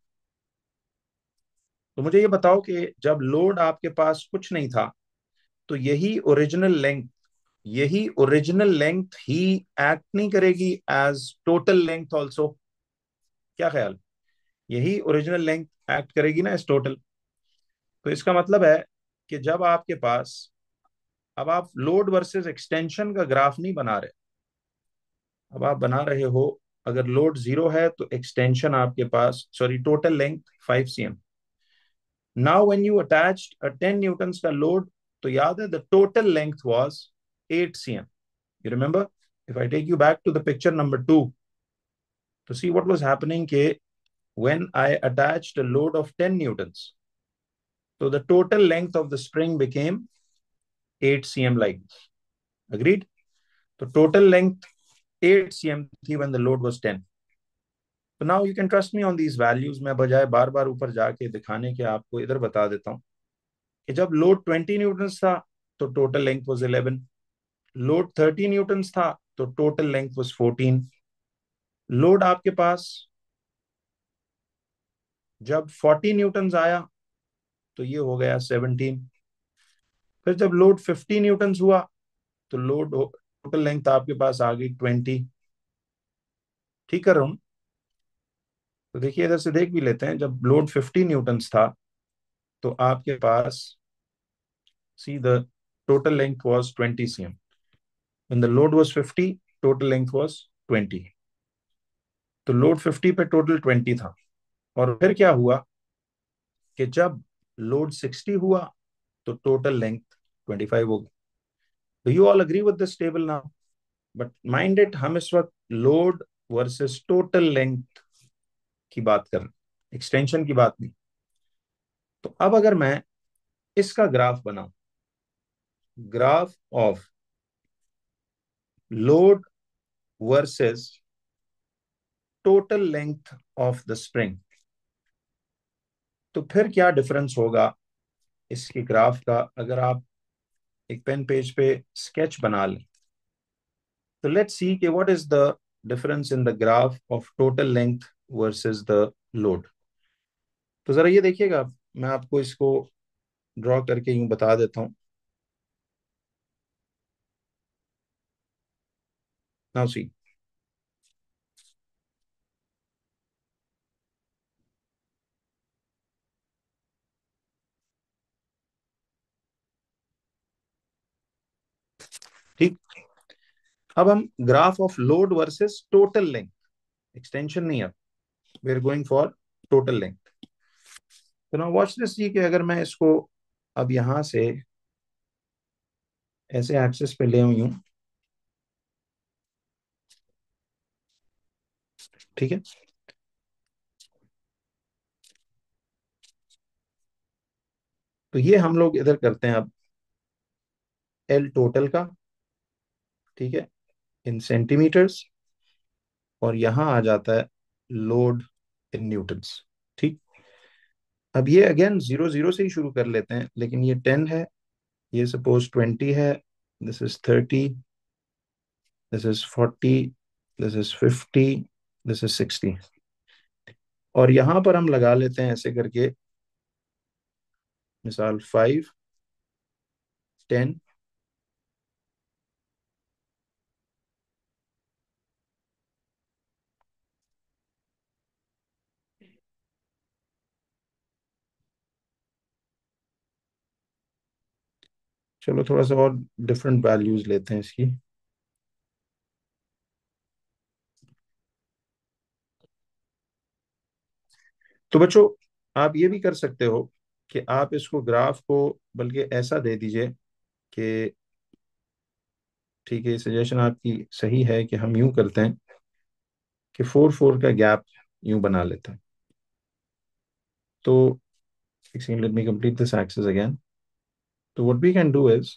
तो मुझे ये बताओ कि जब लोड आपके पास कुछ नहीं था तो यही ओरिजिनल लेंथ ही एक्ट नहीं करेगी एज टोटल लेंथ ऑल्सो? क्या ख्याल? यही ओरिजिनल लेंथ एक्ट करेगी ना एज टोटल। तो इसका मतलब है कि जब आपके पास, अब आप लोड वर्सेस एक्सटेंशन का ग्राफ नहीं बना रहे, अब आप बना रहे हो, अगर लोड 0 है तो एक्सटेंशन आपके पास, sorry, total length 5 cm। Now when you attached a 10 newton का लोड, तो याद है the total length was 8 cm। You remember? If I take you back to the picture number 2 to see what was happening ke when I attached a load of 10 newtons, so the total length of the spring became 8 cm like this. Agreed? So total length 8 cm thi when the load was 10. तो now you can trust me on these values. मैं बजाय बार बार ऊपर जाके दिखाने के आपको इधर बता देता हूँ कि जब लोड 20 न्यूटन था तो total length was 11। Load 30 Newton था तो टोटल लेंथ वॉज 14। लोड आपके पास जब 40 न्यूटन आया तो ये हो गया 17। फिर जब लोड 50 न्यूटन हुआ तो लोड टोटल लेंथ आपके पास आ गई 20। ठीक कर रहा हूँ। तो देखिए इधर से देख भी लेते हैं, जब लोड 50 न्यूटन था तो आपके पास see the total length was 20 cm। when the load was 50, total length was 20। तो लोड 50 पे टोटल 20 था। और फिर क्या हुआ कि जब लोड 60 हुआ तो टोटल लेंथ 25 हो गई। तो you all agree with this table now? But mind it, हम इस वक्त लोड वर्सेस टोटल लेंथ की बात कर रहे हैं, एक्सटेंशन की बात नहीं। तो अब अगर मैं इसका ग्राफ बनाऊं, graph of load versus total length of the spring, तो फिर क्या डिफरेंस होगा इसके ग्राफ का अगर आप एक पेन पेज पे स्केच बना लें। तो लेट्स सी कि what is the difference in the graph of total length versus the load. तो जरा ये देखिएगा, मैं आपको इसको ड्रॉ करके यूं बता देता हूं। नाउ सी, ठीक। अब हम graph of load versus total length, extension नहीं, अब we are going for total length. तो नाउ वॉच दिस जी कि अगर मैं इसको अब यहां से ऐसे एक्सेस पे ले आऊं यूं, ठीक है। तो ये हम लोग इधर करते हैं अब एल टोटल का, ठीक है, इन सेंटीमीटर्स। और यहां आ जाता है लोड इन न्यूटन्स। ठीक। अब ये अगेन 0 0 से ही शुरू कर लेते हैं, लेकिन ये 10 है, ये सपोज 20 है, this is 30, this is 40, this is 50, this is 60। और यहां पर हम लगा लेते हैं ऐसे करके, मिसाल 5, 10। चलो थोड़ा सा और डिफरेंट वैल्यूज लेते हैं इसकी। तो बच्चों, आप ये भी कर सकते हो कि आप इसको ग्राफ को बल्कि ऐसा दे दीजिए कि, ठीक है, सजेशन आपकी सही है कि हम यूं करते हैं कि 4 4 का गैप यूं बना लेते हैं। तो let me complete this axis again. तो what we can do is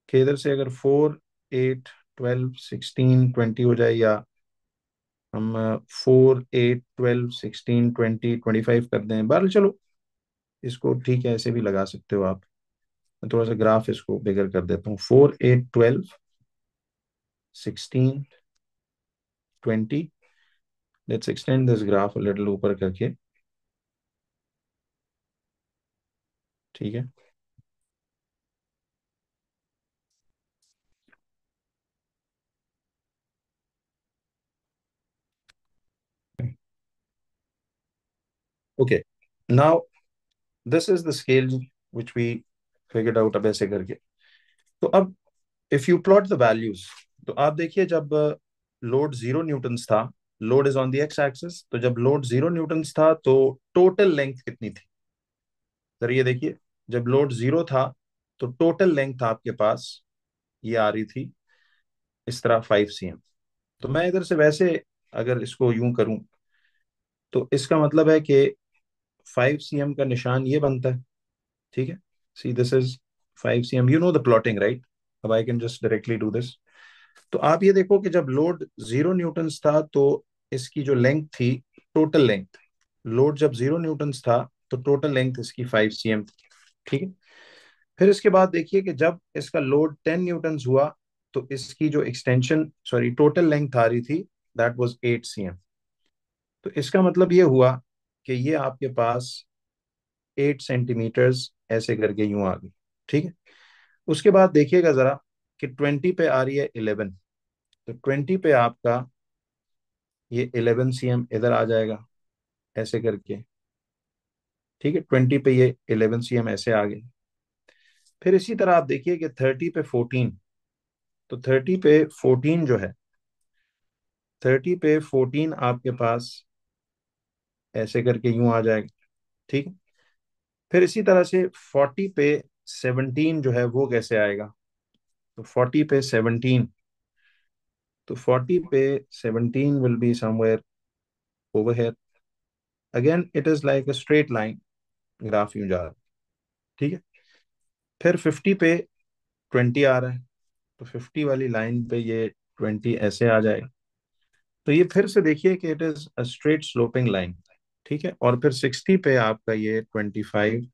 कि इधर से अगर 4 8 12 16 20 हो जाए, या हम 4 8 12 16 20 25 कर दें, बहरहाल चलो इसको ठीक है ऐसे भी लगा सकते हो आप। मैं थोड़ा सा ग्राफ इसको बिगर कर देता हूँ, 4 8 12 16 20। Let's extend this graph a little ऊपर करके, ठीक है। Okay, now this is the scale which we figured out. अब ऐसे करके, तो अब if you plot the values, तो आप देखिए जब लोड 0 न्यूटन था, load is on the X axis, तो जब लोड 0 न्यूटन था तो टोटल लेंथ कितनी थी? सर ये देखिए, जब लोड 0 था तो टोटल लेंथ आपके पास ये आ रही थी इस तरह 5 cm। तो मैं इधर से वैसे अगर इसको यूं करूं तो इसका मतलब है कि 5 cm का निशान ये बनता है, ठीक है। See this is 5 cm, you know the plotting right. अब I can just directly do this. तो आप ये देखो कि जब लोड 0 न्यूटन था तो इसकी जो लेंथ थी, टोटल लेंथ, लोड जब 0 न्यूटन था तो टोटल लेंथ इसकी 5 cm थी। ठीक है। फिर इसके बाद देखिए कि जब इसका लोड 10 न्यूटन हुआ तो इसकी जो एक्सटेंशन, सॉरी, टोटल लेंथ आ रही थी, दैट वाज 8 cm। तो इसका मतलब ये हुआ कि ये आपके पास 8 सेंटीमीटर्स ऐसे करके यूं आ गई। ठीक है। उसके बाद देखिएगा जरा कि 20 पे आ रही है 11, तो 20 पे आपका ये 11 cm इधर आ जाएगा ऐसे करके। ठीक है, 20 पे ये 11 cm ऐसे आ गए। फिर इसी तरह आप देखिए कि 30 पे 14, तो 30 पे 14 जो है, 30 पे 14 आपके पास ऐसे करके यूं आ जाएगा। ठीक है। फिर इसी तरह से 40 पे 17 जो है वो कैसे आएगा, तो 40 पे 17, तो 40 पे 17 will be somewhere over here. Again it is like a straight line, graph यूं जा रहा है। ठीक है। फिर 50 पे 20 आ रहा है, तो 50 वाली लाइन पे ये 20 ऐसे आ जाएगा। तो ये फिर से देखिए कि it is a straight sloping line. ठीक है। और फिर 60 पे आपका ये 25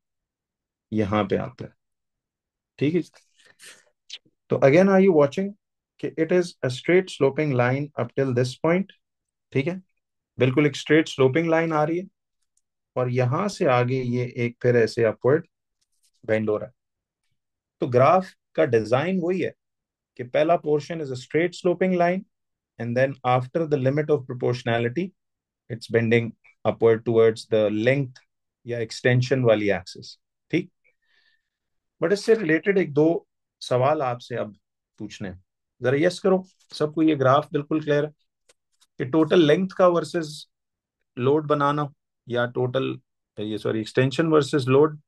यहाँ पे आता है। ठीक है। तो अगेन आर यू वाचिंग कि it is a straight sloping line up till this point. ठीक है। बिल्कुल एक स्ट्रेट स्लोपिंग लाइन आ रही है, और यहां से आगे ये एक फिर ऐसे अपवर्ड बेंड हो रहा है। तो ग्राफ का डिजाइन वही है कि पहला portion is a straight sloping line, and then after the limit of proportionality it's bending upward towards the length या एक्सटेंशन वाली एक्सिस। ठीक। बट इससे रिलेटेड एक दो सवाल आपसे अब पूछने हैं। जरा यस करो, सबको ये ग्राफ बिल्कुल क्लियर है कि टोटल लेंथ का वर्सेस लोड बनाना, या टोटल, ये sorry, extension versus load,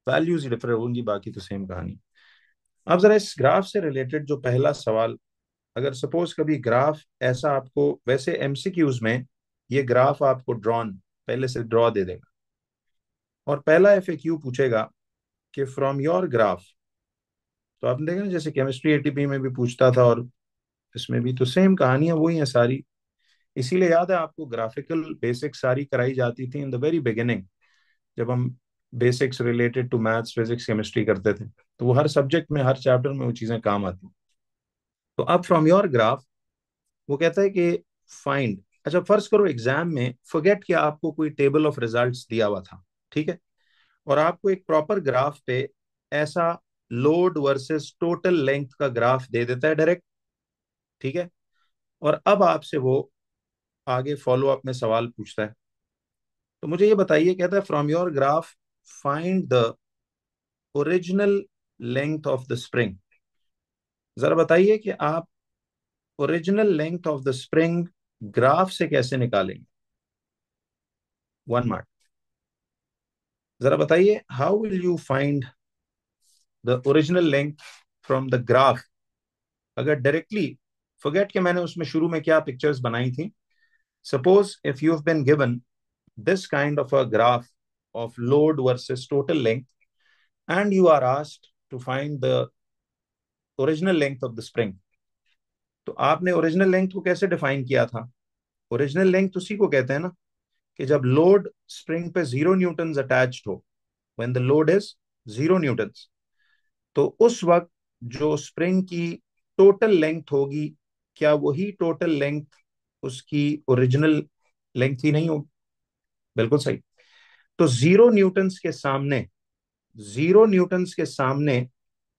values ही डिफर होंगी, बाकी तो सेम कहानी। अब जरा इस ग्राफ से रिलेटेड जो पहला सवाल, अगर सपोज कभी ग्राफ ऐसा आपको, वैसे एमसीक्यूज में ये ग्राफ आपको ड्रॉन, पहले से ड्रॉ दे देगा, और पहला एफएक्यू पूछेगा कि फ्रॉम योर ग्राफ, तो आपने देखा ना जैसे केमिस्ट्री एटीपी में भी पूछता था, और इसमें भी तो सेम कहानियां वही हैं सारी। इसीलिए याद है आपको ग्राफिकल बेसिक्स सारी कराई जाती थी इन द वेरी बिगिनिंग, जब हम basics related to maths physics chemistry करते थे, तो वो हर सब्जेक्ट में हर चैप्टर में वो चीजें काम आती। तो अब फ्रॉम योर ग्राफ वो कहता है कि फाइंड, अच्छा फर्ज करो एग्जाम में फॉरगेट किया, आपको कोई टेबल ऑफ रिजल्ट्स दिया हुआ था। ठीक है। और आपको एक प्रॉपर ग्राफ पे ऐसा लोड वर्सेस टोटल लेंथ का ग्राफ दे देता है डायरेक्ट। ठीक है। और अब आपसे वो आगे फॉलो अप में सवाल पूछता है। तो मुझे ये बताइए, कहता है from your graph find the original length of the spring. जरा बताइए कि आप original length of the spring graph से कैसे निकालेंगे। 1 मार्क। जरा बताइए how will you find the original length from the graph, अगर डायरेक्टली, फॉरगेट के मैंने उसमें शुरू में क्या पिक्चर्स बनाई थी। Suppose if you have been given this kind of a graph of load versus total length, and you are asked to find the original length of the spring, तो आपने ओरिजिनल लेंथ को कैसे define किया था। Original length उसी को कहते हैं ना कि जब लोड स्प्रिंग पे 0 न्यूटन अटैच्ड हो, when the load is 0 Newton, तो उस वक्त जो स्प्रिंग की टोटल लेंथ होगी, क्या वही टोटल लेंथ उसकी ओरिजिनल लेंथ ही नहीं होगी। बिल्कुल सही। तो 0 न्यूटन्स के सामने, 0 न्यूटन्स के सामने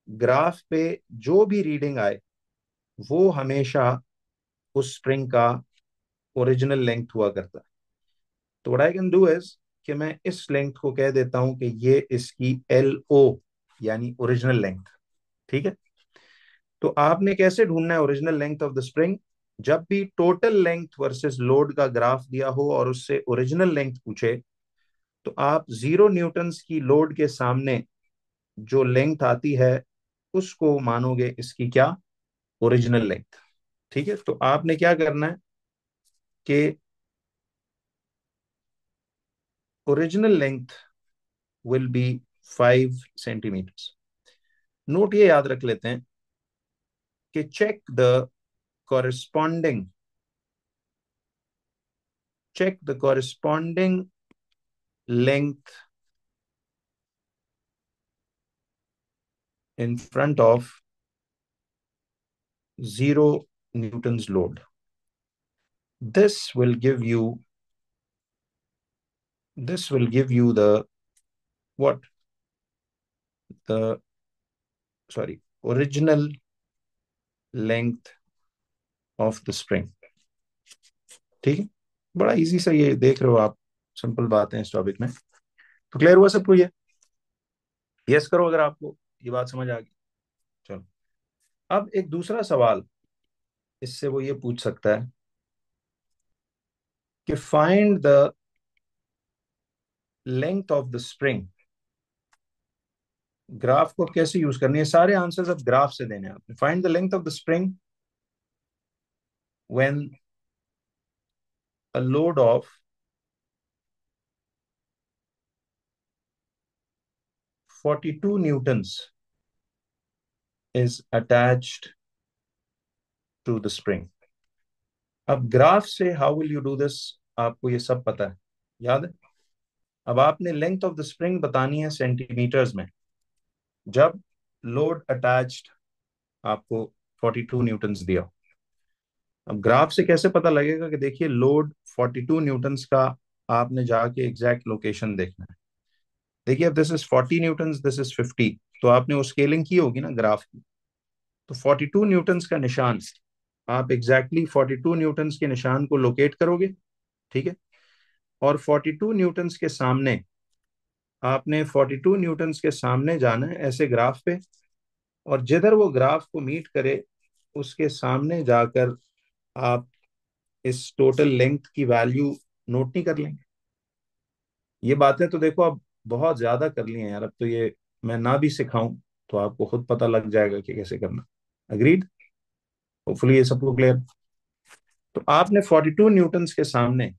ग्राफ पे जो भी रीडिंग आए वो हमेशा उस स्प्रिंग का ओरिजिनल लेंथ हुआ करता है। तो what I can do is कि मैं इस लेंथ को कह देता हूं कि ये इसकी एल ओ, यानी ओरिजिनल लेंथ। ठीक है। तो आपने कैसे ढूंढना है original length of the spring, जब भी टोटल लेंथ वर्सेस लोड का ग्राफ दिया हो और उससे ओरिजिनल लेंथ पूछे, तो आप 0 न्यूटन्स की लोड के सामने जो लेंथ आती है उसको मानोगे इसकी क्या, ओरिजिनल लेंथ। ठीक है। तो आपने क्या करना है कि original length will be 5 centimetres. Note ये याद रख लेते हैं कि check the corresponding check the corresponding length in front of 0 newtons load. This will give you the what? The original length of the spring. ठीक है, बड़ा इजी सा, ये देख रहे हो आप, सिंपल बात है इस टॉपिक में। तो क्लियर हुआ सबको ये? यस करो अगर आपको ये बात समझ आ गई। चलो, अब एक दूसरा सवाल इससे वो ये पूछ सकता है कि find the length of the spring. Graph को कैसे यूज करनी है, सारे आंसर्स अब ग्राफ से देने हैं आपने। Find the length of the spring when a load of 42 newtons is attached to the spring. अब ग्राफ से how will you do this, आपको ये सब पता है, याद है। अब आपने लेंथ ऑफ द स्प्रिंग बतानी है सेंटीमीटर्स में, जब लोड अटैच्ड आपको 42 न्यूटन्स दिया। अब ग्राफ से कैसे पता लगेगा कि देखिए लोड 42 न्यूटन्स का, आपने जाके एग्जैक्ट लोकेशन देखना है। देखिए अब this is 40 Newton's, this is 50, तो आपने वो स्केलिंग की होगी ना ग्राफ की। तो 42 न्यूटन्स का निशान, आप एग्जैक्टली 42 न्यूटन्स के निशान को लोकेट करोगे, ठीक है। और 42 न्यूटन्स के सामने, आपने 42 न्यूटन्स के सामने जाना है ऐसे ग्राफ पे, और जिधर वो ग्राफ को मीट करे उसके सामने जाकर आप इस टोटल लेंथ की वैल्यू नोट नहीं कर लेंगे। ये बातें तो देखो अब बहुत ज्यादा कर ली हैं यार, अब तो ये मैं ना भी सिखाऊं तो आपको खुद पता लग जाएगा कि कैसे करना। अग्रीड? होपफुली ये सबको क्लियर। तो आपने 42 न्यूटन्स के सामने,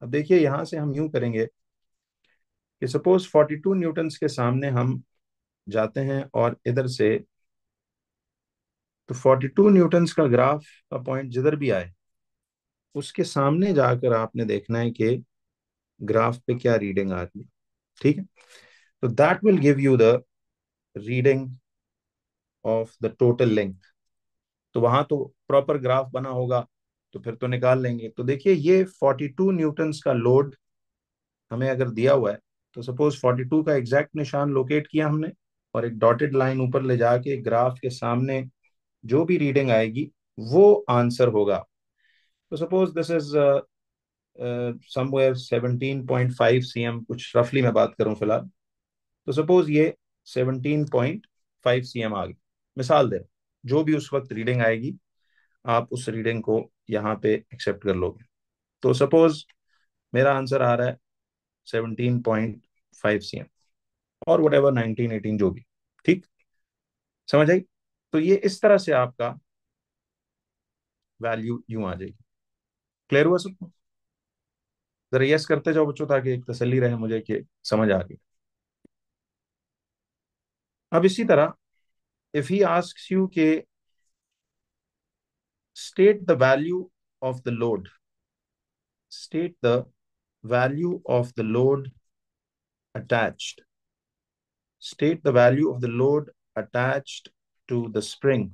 अब देखिए यहां से हम यूं करेंगे कि सपोज 42 न्यूटन्स के सामने हम जाते हैं और इधर से, तो 42 न्यूटन्स का ग्राफ का पॉइंट जिधर भी आए उसके सामने जाकर आपने देखना है कि ग्राफ पे क्या रीडिंग आ रही है, ठीक है। तो that will give you the reading of the total length. तो वहां तो प्रॉपर ग्राफ बना होगा, तो फिर तो निकाल लेंगे। तो देखिए ये 42 न्यूटन्स का लोड हमें अगर दिया हुआ है, तो सपोज 42 का एग्जैक्ट निशान लोकेट किया हमने, और एक डॉटेड लाइन ऊपर ले जाके ग्राफ के सामने जो भी रीडिंग आएगी वो आंसर होगा। तो suppose this is somewhere 17.5 cm, कुछ रफली मैं बात करूं फिलहाल। तो सपोज ये 17.5 cm आ गई, मिसाल दे रहा हूं। जो भी उस वक्त रीडिंग आएगी आप उस रीडिंग को यहाँ पे एक्सेप्ट कर लोगे। तो सपोज मेरा आंसर आ रहा है 17.5 cm, और वट एवर 19, 18 जो भी, ठीक, समझ आई। तो ये इस तरह से आपका वैल्यू यूं आ जाएगी। क्लियर हुआ सबको? जरा यस करते जाओ बच्चों, ताकि एक तसल्ली रहे मुझे कि समझ आ गई। अब इसी तरह इफ ही आस्क्स यू के state the value of the load, state the value of the load attached, state the value of the load attached to the spring,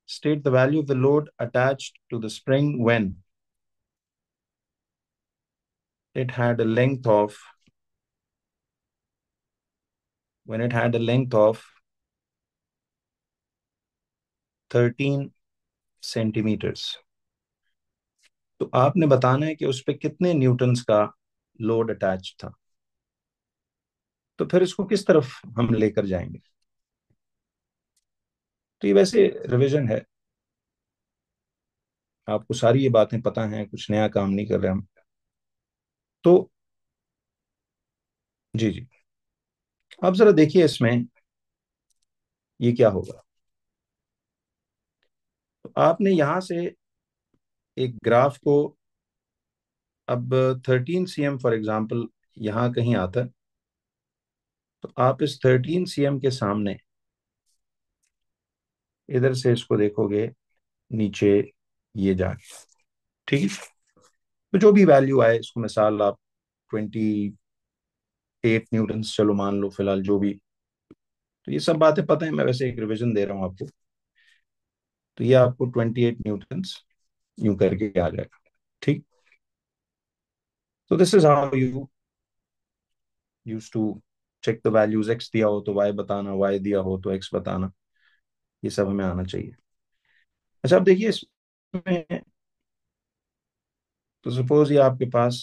state the value of the load attached to the spring it had a length of when it had a length of 13 centimetres. तो आपने बताना है कि उस पे कितने Newton's का load attach था। तो फिर इसको किस तरफ हम लेकर जाएंगे? तो ये वैसे रिवीजन है, आपको सारी ये बातें पता हैं, कुछ नया काम नहीं कर रहे हम। तो जी जी, अब जरा देखिए इसमें ये क्या होगा। तो आपने यहां से एक ग्राफ को, अब 13 cm फॉर एग्जाम्पल यहां कहीं आता है, तो आप इस 13 cm के सामने इधर से इसको देखोगे नीचे ये जाके, ठीक है। तो जो भी वैल्यू आए, इसको मिसाल आप 28 न्यूटन्स चलो मान लो फिलहाल, जो भी। तो ये सब बातें पता है, मैं वैसे एक रिवीजन दे रहा हूँ आपको। तो ये आपको 28 न्यूटन्स यूं करके आ जाएगा। ठीक। तो this is how you use to check the values. X दिया हो तो वाई बताना, वाई दिया हो तो एक्स बताना। ये सब हमें आना चाहिए। अच्छा, अब देखिए इसमें, तो सपोज ये आपके पास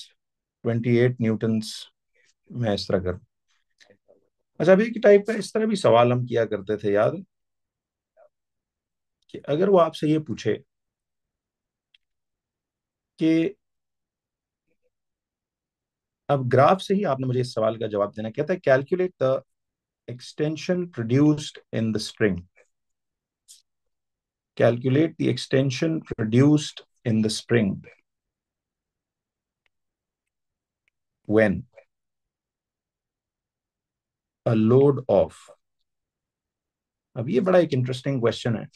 28 न्यूटन्स, मैं इस तरह कर। अच्छा, अभी की टाइप का इस तरह भी सवाल हम किया करते थे, याद है? कि अगर वो आपसे ये पूछे कि अब ग्राफ से ही आपने मुझे इस सवाल का जवाब देना, कहता है calculate the extension produced in the spring. Calculate the extension produced in the spring when a load of. अब ये बड़ा एक इंटरेस्टिंग क्वेश्चन है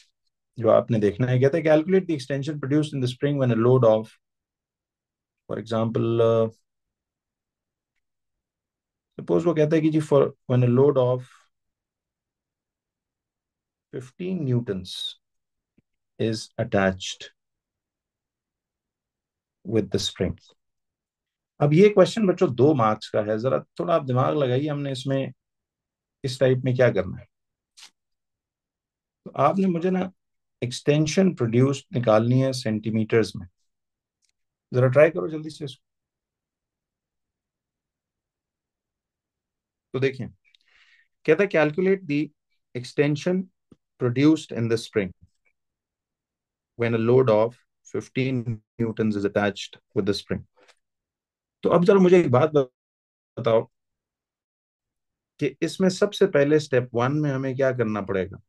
जो आपने देखना है। कहता है calculate the extension produced in the spring when a load of, for example suppose वो कहता है कि जी for when a load of 15 newtons is attached with the spring। अब ये क्वेश्चन बच्चों 2 मार्क्स का है, जरा थोड़ा आप दिमाग लगाइए, हमने इसमें इस टाइप में क्या करना है। तो आपने मुझे ना एक्सटेंशन प्रोड्यूस निकालनी है सेंटीमीटर्स में। जरा ट्राई करो जल्दी से इसको। तो देखिए, कहता है calculate the extension produced in the spring when a load of 15 Newton's is attached with the spring. तो अब जरा मुझे एक बात बताओ कि इसमें सबसे पहले स्टेप 1 में हमें क्या करना पड़ेगा।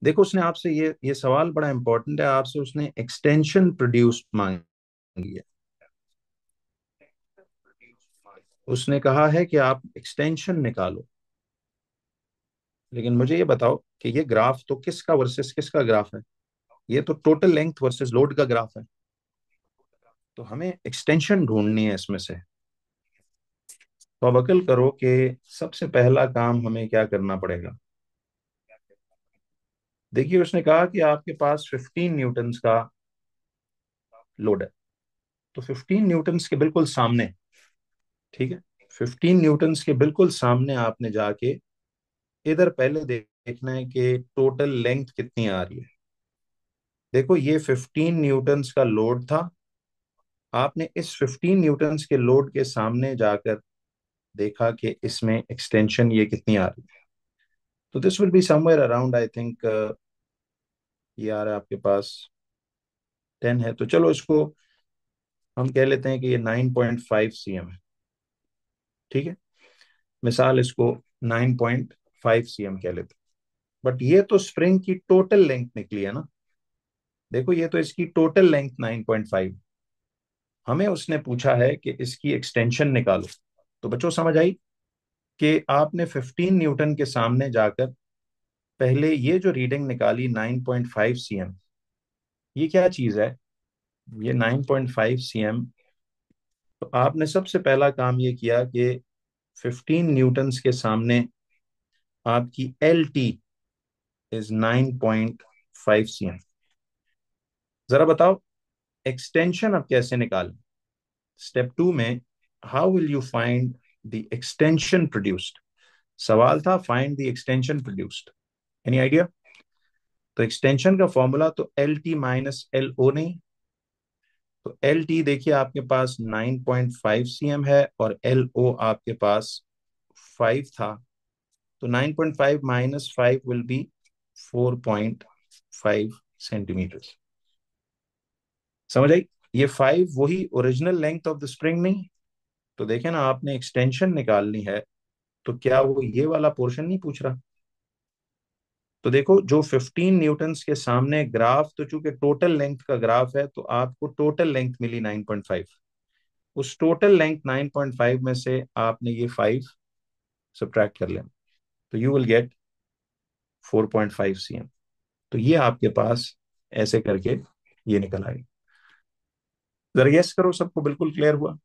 देखो, उसने आपसे ये सवाल बड़ा इंपॉर्टेंट है, आपसे उसने एक्सटेंशन प्रोड्यूस मांगी है। उसने कहा है कि आप एक्सटेंशन निकालो। लेकिन मुझे ये बताओ कि ये ग्राफ तो किसका वर्सेस किसका ग्राफ है। ये तो टोटल लेंथ वर्सेस लोड का ग्राफ है। तो हमें एक्सटेंशन ढूंढनी है इसमें से। तो अब अकल करो कि सबसे पहला काम हमें क्या करना पड़ेगा। देखिए, उसने कहा कि आपके पास 15 न्यूटन्स का लोड है। तो 15 न्यूटन्स के बिल्कुल सामने, ठीक है, 15 न्यूटन्स के बिल्कुल सामने आपने जाके इधर पहले देखना है कि टोटल लेंथ कितनी आ रही है। देखो, ये 15 न्यूटन्स का लोड था। आपने इस 15 न्यूटन्स के लोड के सामने जाकर देखा कि इसमें एक्सटेंशन ये कितनी आ रही है। तो this will be somewhere around, I think ये आ रहा है आपके पास 10 है। तो चलो इसको हम कह लेते हैं कि ये 9.5 cm है। ठीक है, मिसाल इसको 9.5 cm कह लेते हैं। बट ये तो स्प्रिंग की टोटल लेंथ निकली है ना। देखो, ये तो इसकी टोटल लेंथ 9.5। हमें उसने पूछा है कि इसकी एक्सटेंशन निकालो। तो बच्चों समझ आई कि आपने 15 न्यूटन के सामने जाकर पहले ये जो रीडिंग निकाली 9.5 cm, ये क्या चीज है। ये 9.5 cm। तो आपने सबसे पहला काम ये किया कि 15 न्यूटन्स के सामने आपकी एल टी इज 9.5 cm। जरा बताओ एक्सटेंशन अब कैसे निकालें। स्टेप 2 में how will you find the extension produced. सवाल था find the extension produced. Any idea. तो एक्सटेंशन का फॉर्मूला तो L T minus L O नहीं। तो एल टी देखिए आपके पास 9.5 cm है और एल ओ आपके पास 5 था। तो 9.5 माइनस 5 विल बी 4.5 सेंटीमीटर। समझ आई। ये 5 वही original length of the spring नहीं। तो देखे ना, आपने एक्सटेंशन निकालनी है तो क्या वो ये वाला पोर्शन नहीं पूछ रहा। तो देखो, जो 15 न्यूटन्स के सामने ग्राफ, तो चूंकि टोटल लेंथ का ग्राफ है तो आपको टोटल लेंथ मिली 9.5। उस टोटल लेंथ 9.5 में से आपने ये 5 सब्ट्रैक्ट कर लेना। तो यू विल गेट 4.5 cm। तो ये आपके पास ऐसे करके ये निकल आएगा। जरा गेस करो, सबको बिल्कुल क्लियर हुआ?